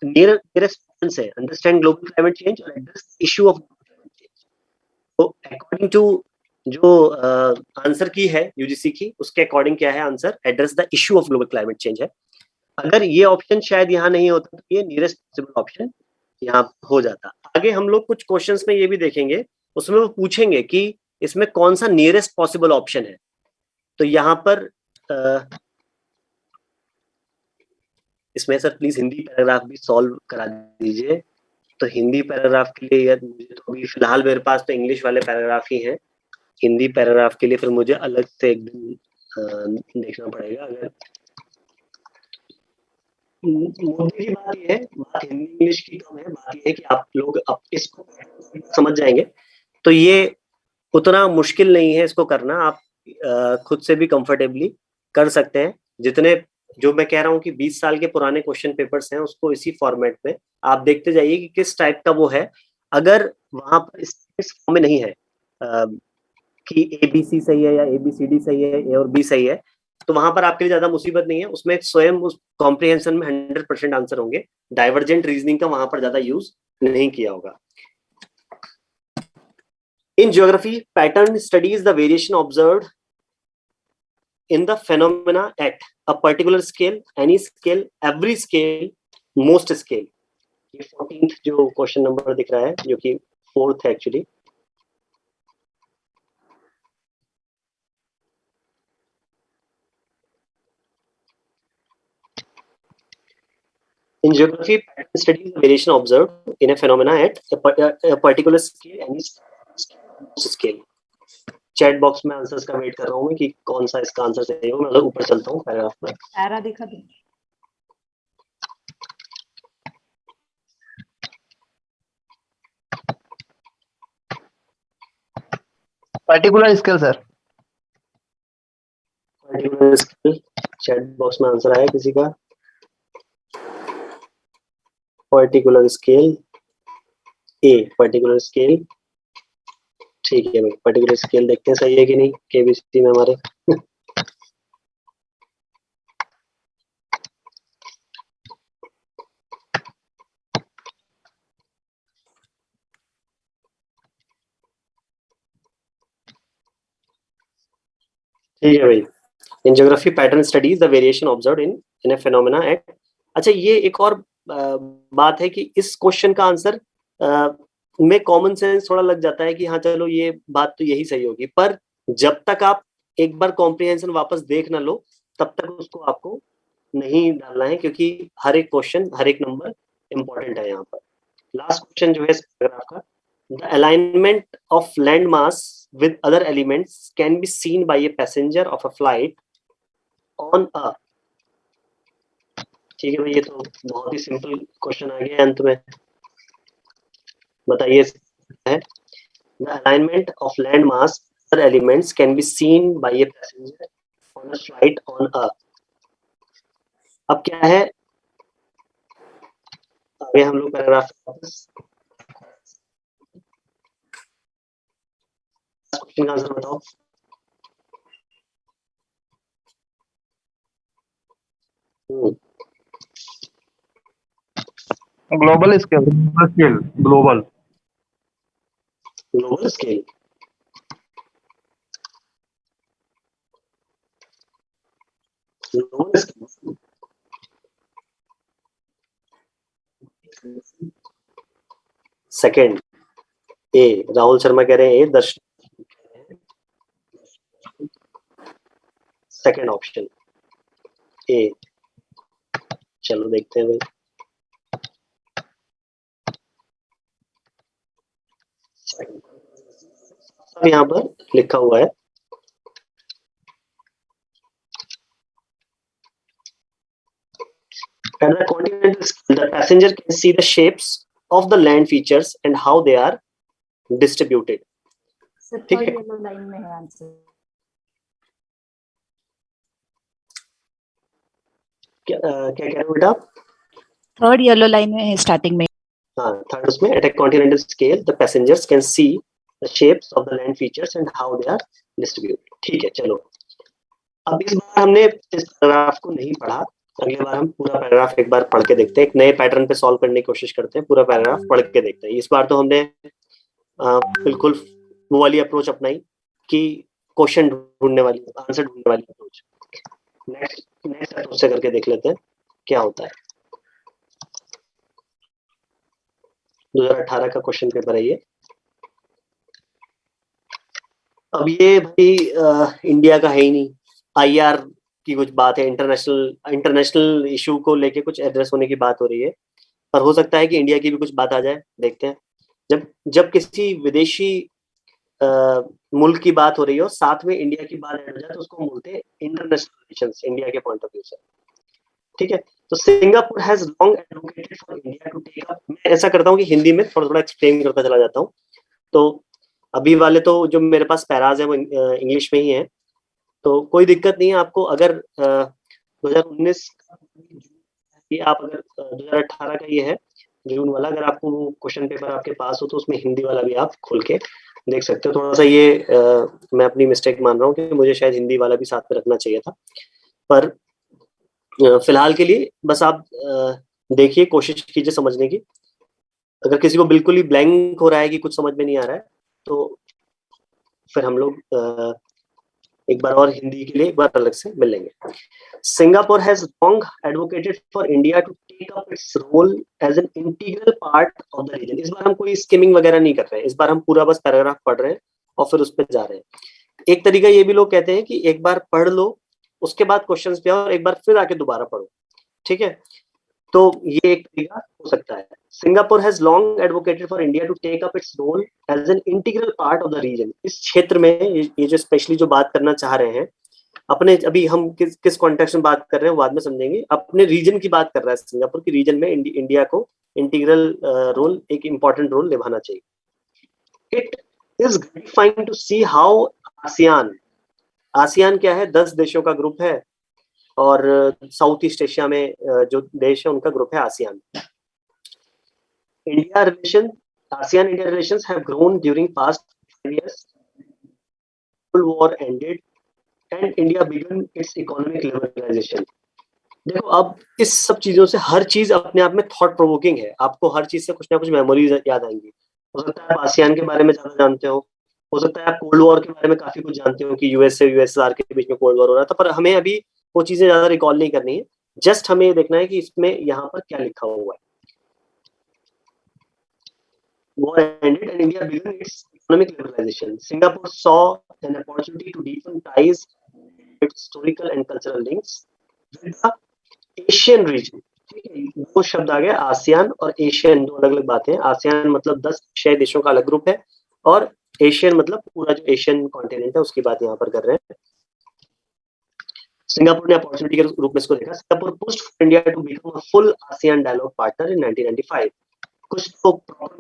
S2: नियरेस्ट है, अंडरस्टैंड ग्लोबल क्लाइमेट चेंज और address issue of climate change. तो अकॉर्डिंग टू जो आंसर की है यूजीसी की, उसके अकॉर्डिंग क्या है answer, address the issue of global climate change है। अगर ये ऑप्शन शायद यहाँ नहीं होता तो ये नियरेस्ट पॉसिबल ऑप्शन यहाँ हो जाता। आगे हम लोग कुछ क्वेश्चंस में ये भी देखेंगे, उसमें वो पूछेंगे कि इसमें कौन सा नियरेस्ट पॉसिबल ऑप्शन है। तो यहाँ पर इसमें सर प्लीज हिंदी पैराग्राफ भी सॉल्व करा दीजिए। तो हिंदी पैराग्राफ के लिए यार मुझे तो अभी फिलहाल मेरे पास तो इंग्लिश वाले पैराग्राफ ही हैं। हिंदी पैराग्राफ के लिए फिर मुझे अलग से एक दिन देखना पड़ेगा। अगर मोदी की बात ये है, बात हिंदी इंग्लिश की कम है, बात ये है कि आप लोग इसको समझ जाएंगे तो ये उतना मुश्किल नहीं है इसको करना। आप खुद से भी कंफर्टेबली कर सकते हैं। जितने जो मैं कह रहा हूँ कि 20 साल के पुराने क्वेश्चन पेपर्स हैं, उसको इसी फॉर्मेट में आप देखते जाइए कि किस टाइप का वो है। अगर वहां पर इस फॉर्म में नहीं है कि ABC सही है या ABCD सही है, A और B सही है, तो वहां पर आपके लिए ज्यादा मुसीबत नहीं है। उसमें स्वयं उस कॉम्प्रिहेंशन में 100% आंसर होंगे। डाइवर्जेंट रीजनिंग का वहां पर ज्यादा यूज नहीं किया होगा। In geography, pattern studies the variation observed in the phenomena at a particular scale, any scale, every scale, most scale. ये 14th जो क्वेश्चन नंबर दिख रहा है, जो कि 4th है actually. In geography, pattern studies the variation observed in a phenomena at a particular scale, any scale. Chat box में आंसर्स का वेट कर रहा हूँ मैं कि कौन सा इसका आंसर सही हो। मैं ऊपर चलता हूँ पैराग्राफ में।
S5: पैरा दिखा दो।
S7: Particular scale sir.
S2: Particular scale, chat box में आंसर आया किसी का? पर्टिकुलर स्केल ए, पर्टिकुलर स्केल। ठीक है भाई, पर्टिकुलर स्केल देखते हैं सही है कि नहीं केबीसी में हमारे। ठीक है भाई। In geography pattern studies the variation observed in a phenomena at. अच्छा, ये एक और बात है कि इस क्वेश्चन का आंसर में कॉमन सेंस थोड़ा लग जाता है कि हाँ चलो ये बात तो यही सही होगी, पर जब तक आप एक बार कॉम्प्रिहेंशन वापस देख ना लो तब तक उसको आपको नहीं डालना है, क्योंकि हर एक क्वेश्चन, हर एक नंबर इंपॉर्टेंट है यहाँ पर। लास्ट क्वेश्चन जो है इस पैराग्राफ का, the alignment of land mass with other elements can be seen by a passenger of a flight on a। ठीक है भाई, ये तो बहुत ही सिंपल क्वेश्चन आ गया अंत में। बताइए है, the alignment of land mass other elements can be seen by a passenger on a flight on a। अब क्या है, आगे हम लोग पैराग्राफ क्वेश्चन का आंसर बताओ।
S9: Global scale.
S7: Global
S2: global scale. Global scale. Second ए, राहुल शर्मा कह रहे हैं ए, दर्शन सेकंड ऑप्शन ए। चलो देखते हैं भाई। अब यहाँ पर लिखा हुआ है at the continental scale, the passenger can see the shapes of the land features and how they are distributed. ठीक है,
S5: येलो लाइन में है आंसर।
S2: क्या कह रहे हो बेटा आप?
S6: थर्ड येलो लाइन में है स्टार्टिंग में।
S2: हाँ, थर्ड उसमें at a continental scale the passengers can see the shapes of the land features and how they are distributed. ठीक है, चलो अब इस बार हमने इस पैराग्राफ को नहीं पढ़ा, अगली बार हम पूरा पैराग्राफ एक बार पढ़ के देखते हैं, एक नए पैटर्न पे सॉल्व करने की कोशिश करते हैं, पूरा पैराग्राफ पढ़ के देखते हैं। इस बार तो हमने बिल्कुल वो वाली अप्रोच अपनाई कि क्वेश्चन ढूंढने वाली, आंसर ढूंढने वाली अप्रोच। नेक्स्ट अप्रोच से करके देख लेते हैं क्या होता है। 2018 का क्वेश्चन पेपर है ये। अब ये भाई इंडिया का है ही नहीं, आईआर की कुछ बात है, इंटरनेशनल इशू को लेके कुछ एड्रेस होने की बात हो रही है, पर हो सकता है कि इंडिया की भी कुछ बात आ जाए, देखते हैं। जब किसी विदेशी मुल्क की बात हो रही हो, साथ में इंडिया की बात ऐड हो जाए, तो उसको हम बोलते हैं इंटरनेशनल रिलेशंस, इंडिया के पॉइंट ऑफ व्यू से। ठीक है, तो Singapore has long advocated for India to take up. मैं ऐसा करता हूँ कि हिंदी में थोड़ा थोड़ा एक्सप्लेन करता चला जाता हूँ, तो अभी वाले तो जो मेरे पास पैराज है वो इंग्लिश में ही है, तो कोई दिक्कत नहीं है आपको। अगर 2019 ये आप अगर 2018 का ये है जून वाला, अगर आपको वो क्वेश्चन पेपर आपके पास हो तो उसमें हिंदी वाला भी आप खोल के देख सकते हो। थोड़ा सा ये मैं अपनी मिस्टेक मान रहा हूँ कि मुझे शायद हिंदी वाला भी साथ में रखना चाहिए था, पर फिलहाल के लिए बस आप देखिए, कोशिश कीजिए समझने की। अगर किसी को बिल्कुल ही ब्लैंक हो रहा है कि कुछ समझ में नहीं आ रहा है, तो फिर हम लोग एक बार और हिंदी के लिए एक बार अलग से मिल लेंगे। Singapore has long advocated for India to take up its role as an integral part of the region. इस बार हम कोई स्किमिंग वगैरह नहीं कर रहे हैं, इस बार हम पूरा बस पैराग्राफ पढ़ रहे हैं और फिर उस पर जा रहे हैं। एक तरीका ये भी लोग कहते हैं कि एक बार पढ़ लो, उसके बाद क्वेश्चंस पे आओ और एक बार फिर आके दोबारा पढ़ो। ठीक है, तो ये एक तरीका हो सकता है। Singapore has long advocated for India to take up its role as an integral part of the region. इस क्षेत्र में ये जो स्पेशली जो बात करना चाह रहे हैं, अपने अभी हम किस कॉन्टेक्स्ट में बात कर रहे हैं बाद में समझेंगे, अपने रीजन की बात कर रहा है सिंगापुर की, रीजन में इंडिया को इंटीग्रल रोल, एक इंपॉर्टेंट रोल निभाना चाहिए। It is gratifying to see how ASEAN क्या है, 10 देशों का ग्रुप है और साउथ ईस्ट एशिया में जो देश है उनका ग्रुप है ASEAN. ASEAN India relations have grown during past 5 years. Cold War ended and India began its economic liberalization. देखो, अब इस सब चीजों से हर चीज अपने आप में थॉट प्रोवोकिंग है, आपको हर चीज से कुछ ना कुछ मेमोरीज याद आएंगी। हो सकता है आप आसियान के बारे में ज्यादा जानते हो सकता है आप कोल्ड वॉर के बारे में काफी कुछ जानते हो कि यूएस से यूएसएसआर के बीच में कोल्ड वॉर हो रहा था, पर हमें अभी वो चीजें ज्यादा रिकॉल नहीं करनी है, जस्ट हमें ये देखना है कि इसमें यहाँ पर क्या लिखा हुआ है। War ended and India began its economic liberalization. Singapore saw an opportunity to deepen ties with historical and cultural links with the Asian region. ठीक है, दो शब्द आ गए, आसियान और एशियन, दो अलग अलग बातें हैं। आसियान मतलब 10 एशियाई देशों का अलग ग्रुप है और एशियन मतलब पूरा जो एशियन कॉन्टिनेंट है उसकी बात यहाँ पर कर रहे हैं। सिंगापुर ने अपॉर्चुनिटी के रूप में इसको देखा। Singapore pushed India to become a full ASEAN dialogue partner in 1995। कुछ तो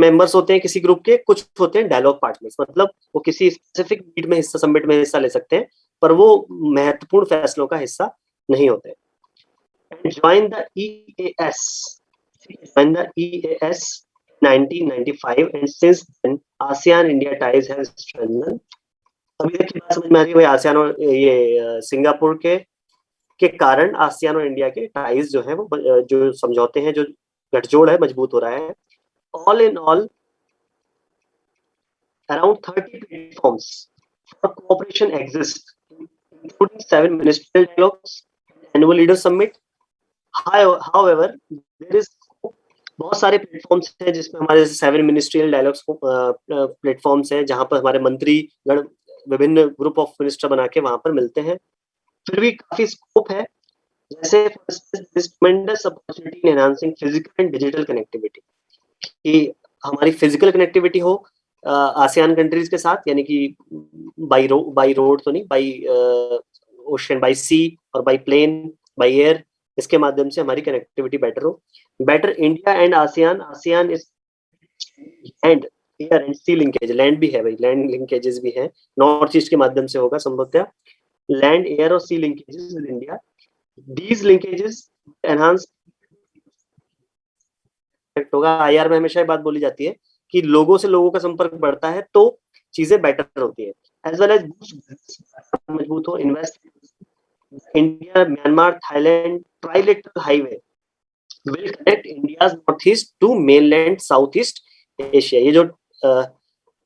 S2: मेंबर्स होते हैं किसी ग्रुप के, कुछ होते हैं डायलॉग पार्टनर्स, मतलब वो किसी स्पेसिफिक मीट में समिट में हिस्सा ले सकते हैं, पर वो महत्वपूर्ण फैसलों का हिस्सा नहीं होते। Join the EAS. Join the EAS 1995 and since then ASEAN India ties have strengthened अभी तक की बात समझ में आ रही है भाई? आसियान और ये सिंगापुर के कारण आसियान और इंडिया के टाइज जो है वो जो समझौते हैं, जो गठजोड़ है, मजबूत हो रहा है. All in all around 30 platforms for cooperation exist, including 7 ministerial dialogues, annual leader summit. However, there is बहुत सारे प्लेटफॉर्म्स हैं जिसमें हमारे 7 मिनिस्ट्रियल डायलॉग्स प्लेटफॉर्म्स हैं जहां पर हमारे मंत्री गण विभिन्न ग्रुप ऑफ मिनिस्टर बना के वहां पर मिलते हैं. फिर भी काफी स्कोप है, जैसे ट्रेमेंडस opportunity in enhancing physical and digital connectivity, कि हमारी फिजिकल कनेक्टिविटी हो आसियान कंट्रीज के साथ, यानी कि बाई रोड तो नहीं, बाई ओशन, बाई सी और बाई प्लेन, बाई एयर, इसके माध्यम से हमारी कनेक्टिविटी बेटर हो. Better India and ASEAN is land air and sea linkage. Land भी है भाई, लैंड लिंकेजेस भी है, नॉर्थ ईस्ट के माध्यम से होगा संभवतः. लैंड, एयर और sea linkages with India, these linkages enhance होगा. आईआर में हमेशा ये बात बोली जाती है कि लोगों से लोगों का संपर्क बढ़ता है तो चीजें बेटर होती है. एज वेल एज मजबूत हो. Invest India, Myanmar, Thailand trilateral highway will connect India's northeast to mainland southeast Asia. ये जो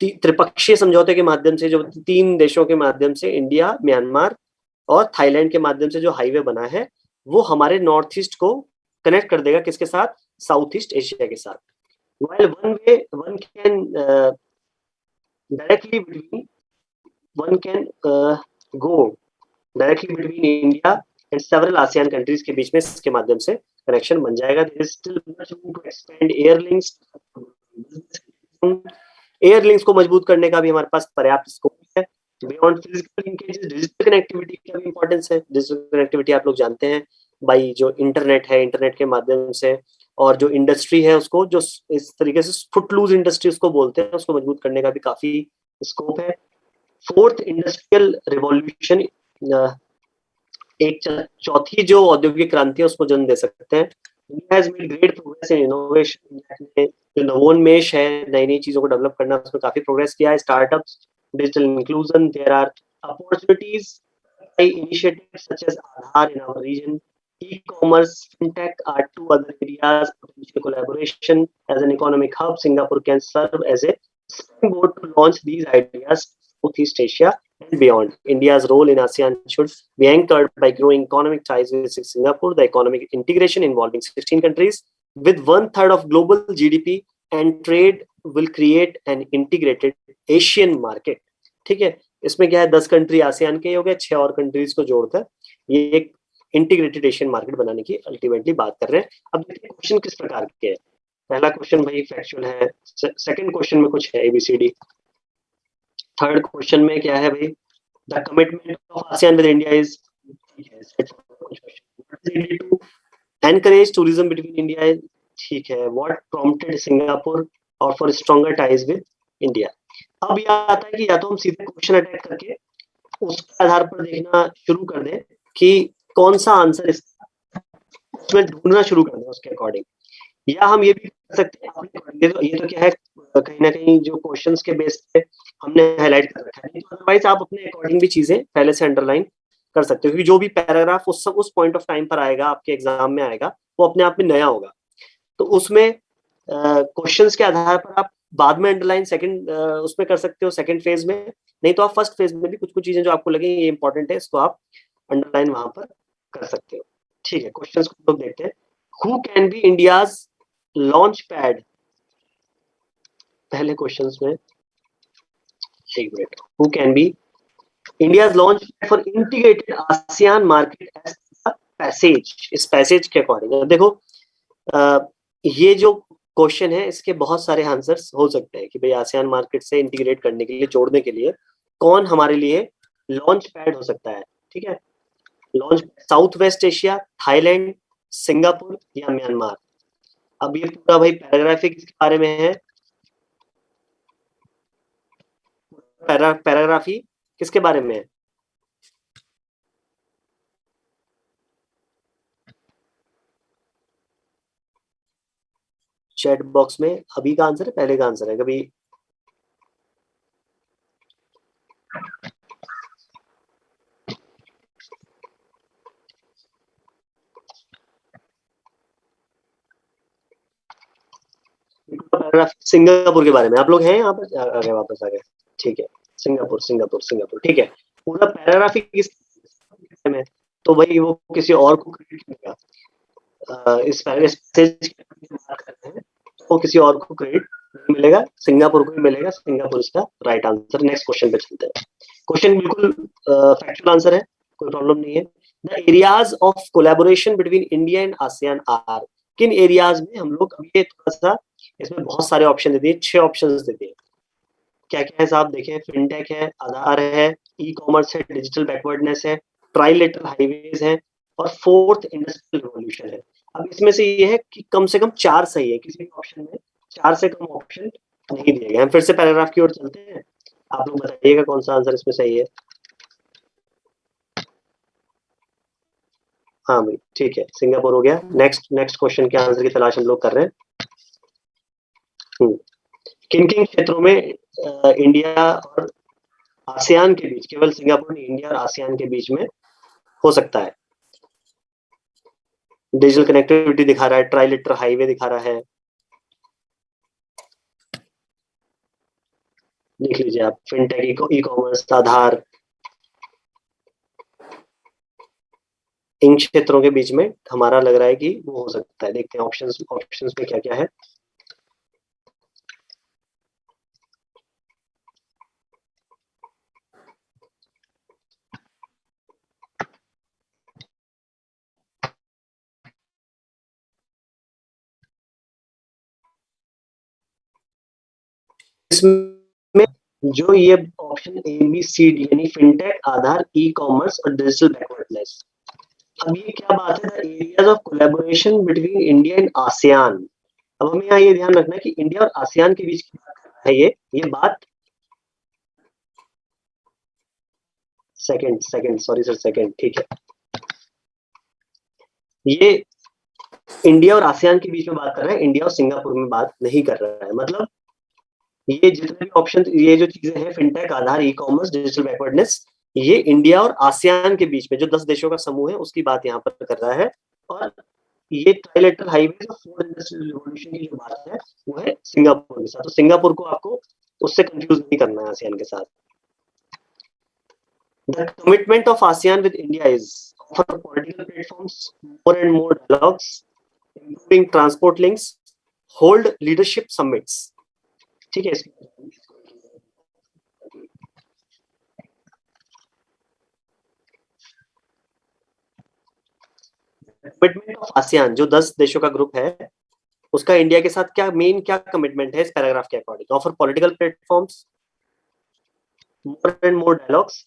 S2: त्रिपक्षीय समझौते के माध्यम से, जो 3 देशों के माध्यम से इंडिया, म्यांमार और थाईलैंड के माध्यम से जो हाईवे बना है, वो हमारे नॉर्थ ईस्ट को कनेक्ट कर देगा किसके साथ? साउथ ईस्ट एशिया के साथ. While one can directly between one can go directly between India and several ASEAN countries के बीच में इसके माध्यम से कनेक्शन बन जाएगा. There is still much room to expand air links. Air links को मजबूत करने का भी हमारे पास पर्याप्त स्कोप है. Beyond physical linkages, digital connectivity का भी इंपॉर्टेंस है. डिजिटल कनेक्टिविटी आप लोग जानते हैं भाई, जो इंटरनेट है, इंटरनेट के माध्यम से, और जो इंडस्ट्री है उसको, जो इस तरीके से फुटलूज इंडस्ट्री उसको बोलते हैं, उसको मजबूत करने का भी काफी स्कोप है. 4th इंडस्ट्रियल रिवॉल्यूशन, एक चौथी जो औद्योगिक क्रांति है उसको जन्म दे सकते हैं. India has made great progress in innovation. जो नवोन्मेष है, नई नई चीजों को डेवलप करना, उसमें काफी प्रोग्रेस किया है. Startups, digital inclusion, there are opportunities by initiatives such as Aadhaar in our region. E-commerce, fintech are 2 other areas of potential collaboration. As an economic hub, Singapore can serve as a springboard to launch these ideas Southeast Asia and beyond. India's role in ASEAN should be anchored by growing economic ties with Singapore. The economic integration involving 16 countries with 1/3 of global GDP and trade will create an integrated Asian market. ठीक है, इसमें क्या है, 10 कंट्री आसियान के हो गए, 6 और कंट्रीज को जोड़कर ये एक इंटीग्रेटेड एशियन मार्केट बनाने की अल्टीमेटली बात कर रहे हैं. अब देखिए क्वेश्चन किस प्रकार के हैं. पहला क्वेश्चन भाई फैक्चुअल है. सेकंड क्वेश्चन में कुछ है ABCD. थर्ड क्वेश्चन में क्या है भाई, the commitment of ASEAN with India is, to encourage tourism between India, ठीक है. व्हाट प्रॉम्प्टेड सिंगापुर और for stronger ties with India. अब यह आता है कि या तो हम सीधे क्वेश्चन अटैक करके उसके आधार पर देखना शुरू कर दें कि कौन सा आंसर इसमें ढूंढना शुरू कर दें उसके अकॉर्डिंग, या हम ये भी कर सकते हैं. ये तो क्या है, कहीं ना कहीं जो क्वेश्चंस के बेस पे हमने हाईलाइट कर रखा है. अदरवाइज आप अपने अकॉर्डिंग भी चीजें पहले से अंडरलाइन कर सकते हो, क्योंकि जो भी पैराग्राफ उस पॉइंट ऑफ टाइम पर आएगा, आपके एग्जाम में आएगा, वो अपने आप में नया होगा. तो उसमें क्वेश्चंस के आधार पर आप बाद में अंडरलाइन सेकंड उसमें कर सकते हो, सेकंड फेज में. नहीं तो आप फर्स्ट फेज में भी कुछ कुछ चीजें जो आपको लगे ये इंपॉर्टेंट है, इसको आप अंडरलाइन वहां पर कर सकते हो. ठीक है, क्वेश्चंस को लोग देखते हैं. Who can be India's launch pad. पहले क्वेश्चंस में एक minute, who can be India's launch pad for integrated ASEAN market as passage. इस पैसेज के अकॉर्डिंग देखो, ये जो क्वेश्चन है इसके बहुत सारे आंसर्स हो सकते हैं कि भाई आसियान मार्केट से इंटीग्रेट करने के लिए, जोड़ने के लिए कौन हमारे लिए लॉन्च पैड हो सकता है. ठीक है, launch south west Asia, Thailand, Singapore या म्यांमार. अब ये पूरा भाई पैराग्राफिक किसके बारे में है, पैराग्राफी किसके बारे में है. चैट बॉक्स में अभी का आंसर है, पहले का आंसर है. कभी पैराग्राफ सिंगापुर के बारे में। आप लोग हैं यहाँ पर? आ गए, वापस आ गए, ठीक है। सिंगापुर सिंगापुर सिंगापुर, ठीक है। पूरा पैराग्राफ ही किस में, तो भाई वो किसी और को क्रेडिट मिलेगा। इस पैसेज की बात करते हैं तो किसी और को क्रेडिट नहीं मिलेगा, सिंगापुर को ही मिलेगा। सिंगापुर इसका राइट आंसर। नेक्स्ट क्वेश्चन पे चलते हैं। क्वेश्चन बिल्कुल फैक्चुअल आंसर है, कोई प्रॉब्लम नहीं है। The areas of collaboration between India and ASEAN are, किन एरियाज में हम लोग, अभी थोड़ा सा इसमें बहुत सारे ऑप्शन दे दिए, 6 ऑप्शन दे दिए। क्या क्या है साहब देखें, फिनटेक है, आधार है, ई कॉमर्स है, डिजिटल बैकवर्डनेस है, ट्राइलेटरल हाईवेज है और फोर्थ इंडस्ट्रियल रिवॉल्यूशन है। अब इसमें से ये है कि कम से कम 4 सही है, किसी भी ऑप्शन में 4 से कम ऑप्शन नहीं दिए गए। हम फिर से पैराग्राफ की ओर चलते हैं, आप लोग बताइएगा कौन सा आंसर इसमें सही है। हाँ भाई ठीक है, सिंगापुर हो गया। नेक्स्ट क्वेश्चन के आंसर की तलाश हम लोग कर रहे हैं। किन किन क्षेत्रों में इंडिया और आसियान के बीच, केवल सिंगापुर नहीं, इंडिया और आसियान के बीच में हो सकता है। डिजिटल कनेक्टिविटी दिखा रहा है, ट्राइलेटरल हाईवे दिखा रहा है, देख लीजिए आप, फिनटेक, ई कॉमर्स, आधार, इन क्षेत्रों के बीच में हमारा लग रहा है कि वो हो सकता है। देखते हैं ऑप्शंस में क्या क्या है। इसमें जो ये option A B C D यानी फिनटेक, आधार, ई कॉमर्स और डिजिटल बैकवर्डनेस, अब ये क्या बात है, areas of collaboration between India and ASEAN. अब हमें यहाँ ये ध्यान रखना है कि इंडिया और आसियान के बीच की बात कर रहा है ये बात। सेकंड सॉरी सर, सेकंड, ठीक है। ये इंडिया और आसियान के बीच में बात कर रहा है, इंडिया और सिंगापुर में बात नहीं कर रहा है। मतलब ये जितने भी ऑप्शन, ये जो चीजें हैं, fintech, Aadhaar, e commerce, digital backwardness, ये इंडिया और आसियान के बीच में जो 10 देशों का समूह है उसकी बात यहाँ पर कर रहा है। और ये ट्राइलेटरल हाईवे और फोर्थ इंडस्ट्रियल रिवॉल्यूशन की जो बात है वो है सिंगापुर के साथ। तो सिंगापुर को आपको उससे कंफ्यूज नहीं करना है आसियान के साथ। The commitment of ASEAN with India is offer political platforms, more and more dialogues, improving transport links, hold leadership summits. ठीक है, कमिटमेंट ऑफ आसियान जो 10 देशों का ग्रुप है उसका इंडिया के साथ क्या कमिटमेंट है इस पैराग्राफ के according. Offer political platforms, more and more dialogues,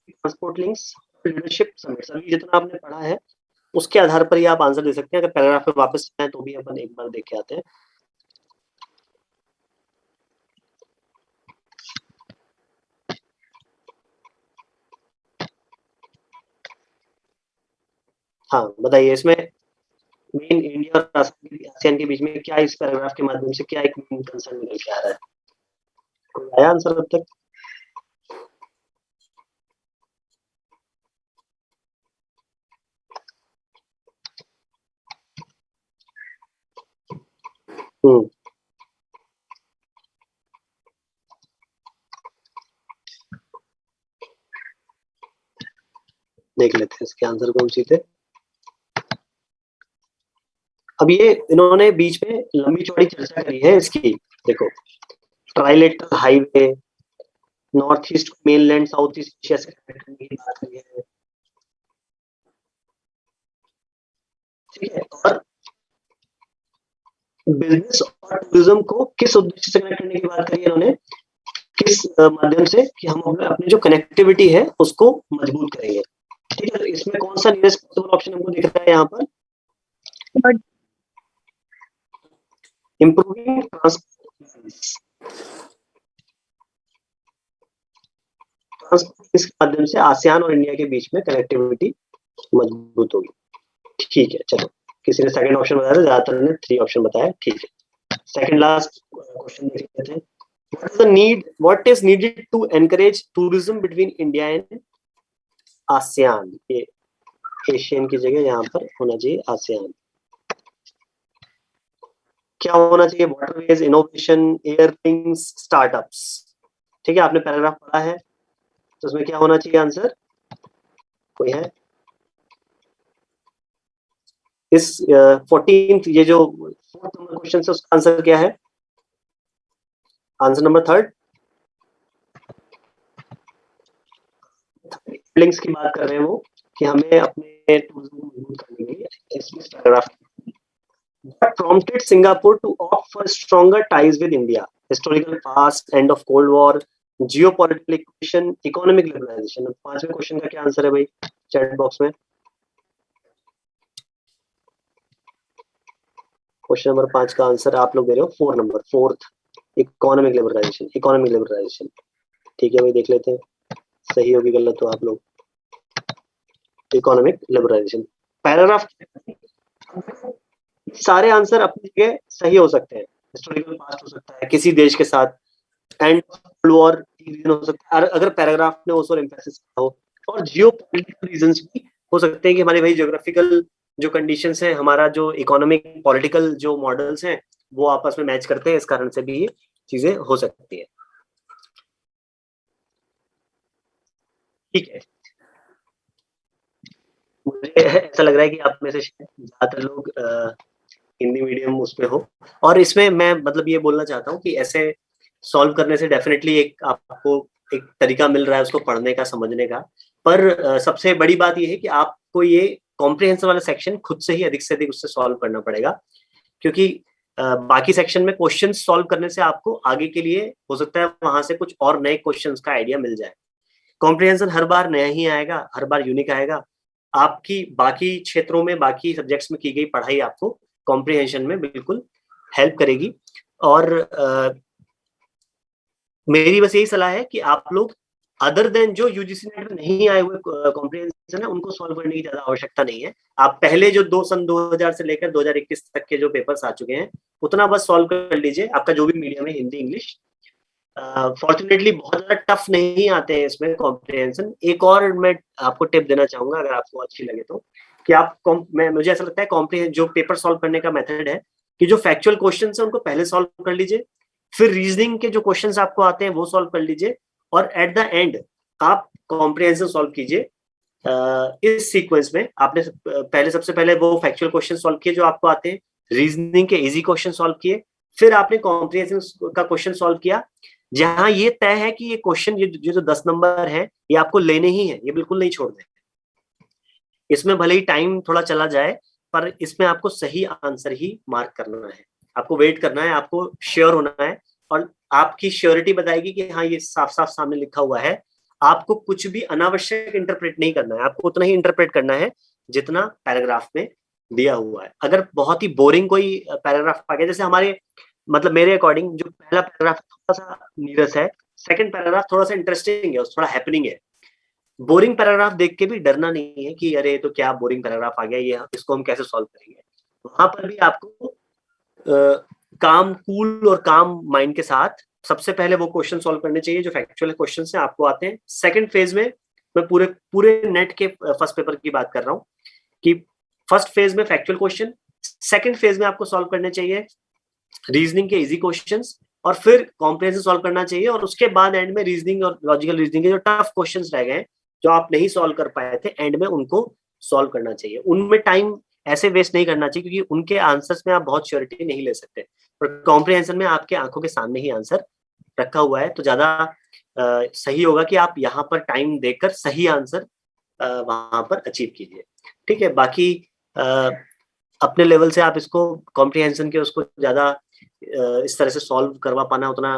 S2: transport links, leadership summits. अभी जितना आपने पढ़ा है उसके आधार पर ही आप आंसर दे सकते हैं। अगर पैराग्राफ पे वापस जाए तो भी अपन एक बार देख के आते हैं। हाँ बताइए, इसमें मेन इंडिया और आसियान के बीच में क्या, इस पैराग्राफ के माध्यम से क्या एक मेन कंसर्न निकल के आ रहा है? कोई आया आंसर अब तक? देख लेते हैं इसके आंसर कौन सी थे। अब ये इन्होंने बीच में लंबी चौड़ी चर्चा करी है इसकी। देखो, trilateral highway, north east mainland south east Asia से कनेक्ट करने की बात करी है, ठीक है। और बिजनेस और टूरिज्म को किस उद्देश्य से कनेक्ट करने की बात करी है इन्होंने, किस माध्यम से, कि हम अपनी जो कनेक्टिविटी है उसको मजबूत करेंगे। ठीक है, इसमें कौन सा नियरेस्ट पॉसिबल ऑप्शन हमको दिख रहा है यहाँ पर? इंप्रूविंग ट्रांसपोर्ट के माध्यम से आसियान और इंडिया के बीच में कनेक्टिविटी मजबूत होगी। ठीक है, चलो, किसी ने सेकंड ऑप्शन बताया था, ज्यादातर ने 3 ऑप्शन बताया। ठीक है, सेकंड लास्ट क्वेश्चन देख लेते हैं। What is needed to encourage tourism between India and ASEAN? ये एशियन की जगह यहाँ पर होना चाहिए ASEAN। क्या होना चाहिए? Waterways, innovation, Airthings, startups. ठीक है, आपने पैराग्राफ पढ़ा है, तो उसमें क्या होना चाहिए आंसर? कोई है? इस 14th ये जो 4th नंबर क्वेश्चन है उसका आंसर क्या है? आंसर नंबर 3 लिंक्स की बात कर रहे हैं वो, कि हमें अपने टूल्स को मजबूत करने के लिए इस paragraph What prompted Singapore to opt for stronger ties with India? Historical past, end of Cold War, geopolitical equation, economic liberalization. अब 5वें क्वेश्चन का क्या आंसर है भाई? चैट बॉक्स में क्वेश्चन नंबर 5 का आंसर आप लोग दे रहे हो 4 number, 4th economic liberalization. Economic liberalization, ठीक है भाई, देख लेते हैं सही होगी गलत तो आप लोग। इकोनॉमिक लिबरलाइजेशन पैराग्राफ, सारे आंसर अपनी जगह सही हो सकते हैं। हिस्टोरिकल पास्ट हो सकता है किसी देश के साथ, एंड कोल्ड वॉर रीजन हो सकता है अगर पैराग्राफ ने उस और एम्फेसिस किया हो, और जियोपॉलिटिकल रीजंस भी हो सकते हैं कि हमारे भाई ज्योग्राफिकल जो कंडीशंस हैं, हमारा जो इकोनॉमिक पॉलिटिकल जो मॉडल्स हैं वो आपस में मैच करते हैं, इस कारण से भी ये चीजें हो सकती है। ठीक है, मुझे ऐसा लग रहा है कि आप में से ज्यादातर लोग हिंदी मीडियम उसमें हो, और इसमें मैं मतलब ये बोलना चाहता हूँ कि ऐसे सॉल्व करने से डेफिनेटली एक आपको एक तरीका मिल रहा है उसको पढ़ने का, समझने का, पर सबसे बड़ी बात ये है कि आपको ये कॉम्प्रिहेंशन वाला सेक्शन खुद से ही अधिक से अधिक उससे सॉल्व करना पड़ेगा, क्योंकि बाकी सेक्शन में क्वेश्चन सॉल्व करने से आपको आगे के लिए हो सकता है वहां से कुछ और नए क्वेश्चंस का आइडिया मिल जाए। कॉम्प्रिहेंशन हर बार नया ही आएगा, हर बार यूनिक आएगा। आपकी बाकी क्षेत्रों में, बाकी सब्जेक्ट्स में की गई पढ़ाई आपको कॉम्प्रिहेंशन में बिल्कुल हेल्प करेगी, और मेरी बस यही सलाह है कि आप लोग अदर देन जो यूजीसी नेट में नहीं आए हुए कॉम्प्रिहेंशन है उनको सॉल्व करने की ज्यादा आवश्यकता नहीं है। आप पहले जो सन 2000 से लेकर 2021 तक के जो पेपर्स आ चुके हैं उतना बस सॉल्व कर लीजिए, आपका जो भी मीडियम है, हिंदी, इंग्लिश। फॉर्चुनेटली बहुत ज्यादा टफ नहीं आते हैं इसमें कॉम्प्रिहेंशन। एक और मैं आपको टिप देना चाहूंगा अगर आपको अच्छी लगे तो, कि आप मुझे ऐसा लगता है कॉम्प्रिहेंशन जो पेपर सॉल्व करने का मेथड है कि जो फैक्चुअल क्वेश्चन है उनको पहले सॉल्व कर लीजिए, फिर रीजनिंग के जो क्वेश्चंस आपको आते हैं वो सॉल्व कर लीजिए, और एट द एंड आप कॉम्प्रिहेंशन सॉल्व कीजिए। इस सीक्वेंस में आपने पहले सबसे पहले वो फैक्चुअल क्वेश्चन सॉल्व किए जो आपको आते हैं, रीजनिंग के इजी क्वेश्चन सॉल्व किए, फिर आपने कॉम्प्रिहेंशन का क्वेश्चन सॉल्व किया जहां ये तय है कि ये क्वेश्चन ये जो 10 नंबर है ये आपको लेने ही है, ये बिल्कुल नहीं छोड़ने। इसमें भले ही टाइम थोड़ा चला जाए पर इसमें आपको सही आंसर ही मार्क करना है, आपको वेट करना है, आपको श्योर होना है, और आपकी श्योरिटी बताएगी कि हाँ ये साफ साफ सामने लिखा हुआ है। आपको कुछ भी अनावश्यक इंटरप्रेट नहीं करना है, आपको उतना ही इंटरप्रेट करना है जितना पैराग्राफ में दिया हुआ है। अगर बहुत ही बोरिंग कोई पैराग्राफ आ गया, जैसे हमारे मतलब मेरे अकॉर्डिंग जो पहला पैराग्राफ थोड़ा सा नीरस है, सेकंड पैराग्राफ थोड़ा सा इंटरेस्टिंग है, थोड़ा हैपनिंग है। बोरिंग पैराग्राफ देख के भी डरना नहीं है कि अरे तो क्या बोरिंग पैराग्राफ आ गया, ये इसको हम कैसे सॉल्व करेंगे। वहां पर भी आपको काम कूल और काम माइंड के साथ सबसे पहले वो क्वेश्चन सॉल्व करने चाहिए जो फैक्चुअल क्वेश्चन से आपको आते हैं। सेकंड फेज में मैं पूरे नेट के फर्स्ट पेपर की बात कर रहा हूँ कि फर्स्ट फेज में फैक्चुअल क्वेश्चन, सेकंड फेज में आपको सॉल्व करने चाहिए रीजनिंग के इजी क्वेश्चंस, और फिर कॉम्प्रिहेंशन सॉल्व करना चाहिए, और उसके बाद एंड में रीजनिंग और लॉजिकल रीजनिंग के जो टफ क्वेश्चंस रह गए जो आप नहीं सॉल्व कर पाए थे, एंड में उनको सॉल्व करना चाहिए। उनमें टाइम ऐसे वेस्ट नहीं करना चाहिए क्योंकि उनके आंसर्स में आप बहुत श्योरिटी नहीं ले सकते, पर कॉम्प्रिहेंशन में आपके आंखों के सामने ही आंसर रखा हुआ है, तो ज्यादा सही होगा कि आप यहाँ पर टाइम देकर सही आंसर वहां पर अचीव कीजिए। ठीक है, बाकी अपने लेवल से आप इसको कॉम्प्रिहेंशन के उसको ज्यादा इस तरह से सॉल्व करवा पाना उतना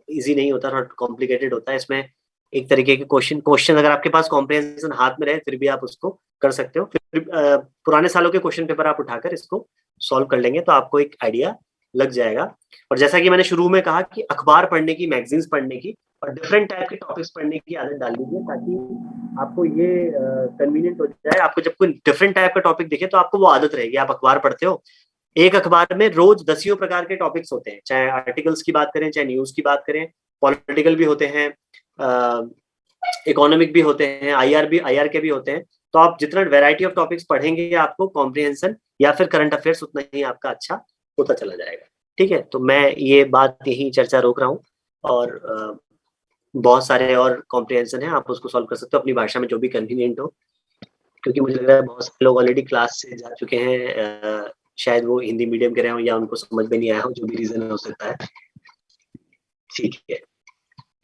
S2: इजी नहीं होता, थोड़ा कॉम्प्लिकेटेड होता है। इसमें एक तरीके के क्वेश्चन अगर आपके पास कॉम्प्रिहेंशन हाथ में रहे फिर भी आप उसको कर सकते हो, फिर पुराने सालों के क्वेश्चन पेपर आप उठाकर इसको सॉल्व कर लेंगे तो आपको एक आइडिया लग जाएगा। और जैसा कि मैंने शुरू में कहा कि अखबार पढ़ने की, मैगजीन्स पढ़ने की और डिफरेंट टाइप के टॉपिक्स पढ़ने की आदत डाल लीजिए ताकि आपको ये कन्वीनियंट हो जाए। आपको जब कोई डिफरेंट टाइप का टॉपिक दिखे तो आपको वो आदत रहेगी। आप अखबार पढ़ते हो, एक अखबार में रोज 10 प्रकार के टॉपिक्स होते हैं, चाहे आर्टिकल्स की बात करें, चाहे न्यूज की बात करें, पॉलिटिकल भी होते हैं, इकोनॉमिक भी होते हैं, आईआर के भी होते हैं। तो आप जितना वैरायटी ऑफ टॉपिक्स पढ़ेंगे आपको कॉम्प्रिहेंशन या फिर करंट अफेयर्स उतना ही आपका अच्छा होता चला जाएगा। ठीक है, तो मैं ये बात यही चर्चा रोक रहा हूँ, और बहुत सारे और कॉम्प्रिहेंशन है, आप उसको सॉल्व कर सकते हो अपनी भाषा में जो भी कन्वीनियंट हो, क्योंकि मुझे लग रहा है बहुत सारे लोग ऑलरेडी क्लास से जा चुके हैं, शायद वो हिंदी मीडियम के रहे हो या उनको समझ में नहीं आया हो, जो भी रीजन हो सकता है। ठीक है,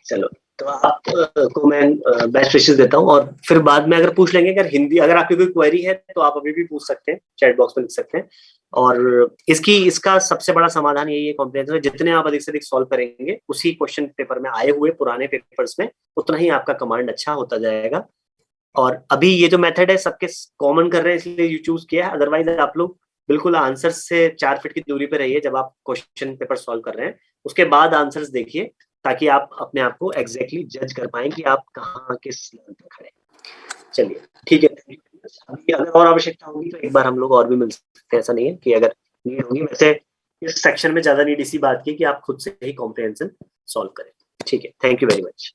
S2: चलो, तो आपको मैं बेस्ट विशेस देता हूँ, और फिर बाद में अगर पूछ लेंगे, अगर आपकी कोई क्वेरी है तो आप अभी भी पूछ सकते हैं, चैट बॉक्स में लिख सकते हैं। और इसका सबसे बड़ा समाधान यही है कॉम्प्रिहेंशन, जितने आप अधिक से अधिक सॉल्व करेंगे उसी क्वेश्चन पेपर में आए हुए पुराने पेपर्स में, उतना ही आपका कमांड अच्छा होता जाएगा। और अभी ये जो मेथड है सबके कॉमन कर रहे हैं इसलिए यू चूज किया है, अदरवाइज आप लोग बिल्कुल आंसर से 4 फीट की दूरी पे रहिए जब आप क्वेश्चन पेपर सॉल्व कर रहे हैं, उसके बाद आंसर्स देखिए, ताकि आप अपने आप को एग्जैक्टली जज कर पाए कि आप कहाँ किस लेवल पर खड़े हैं। चलिए, ठीक है, अभी अगर और आवश्यकता होगी तो एक बार हम लोग और भी मिल सकते हैं, ऐसा नहीं है कि अगर नीड होगी। वैसे इस सेक्शन में ज्यादा नीड इसी बात की कि आप खुद से ही कॉम्प्रिहेंशन सॉल्व करें। ठीक है, थैंक यू वेरी मच।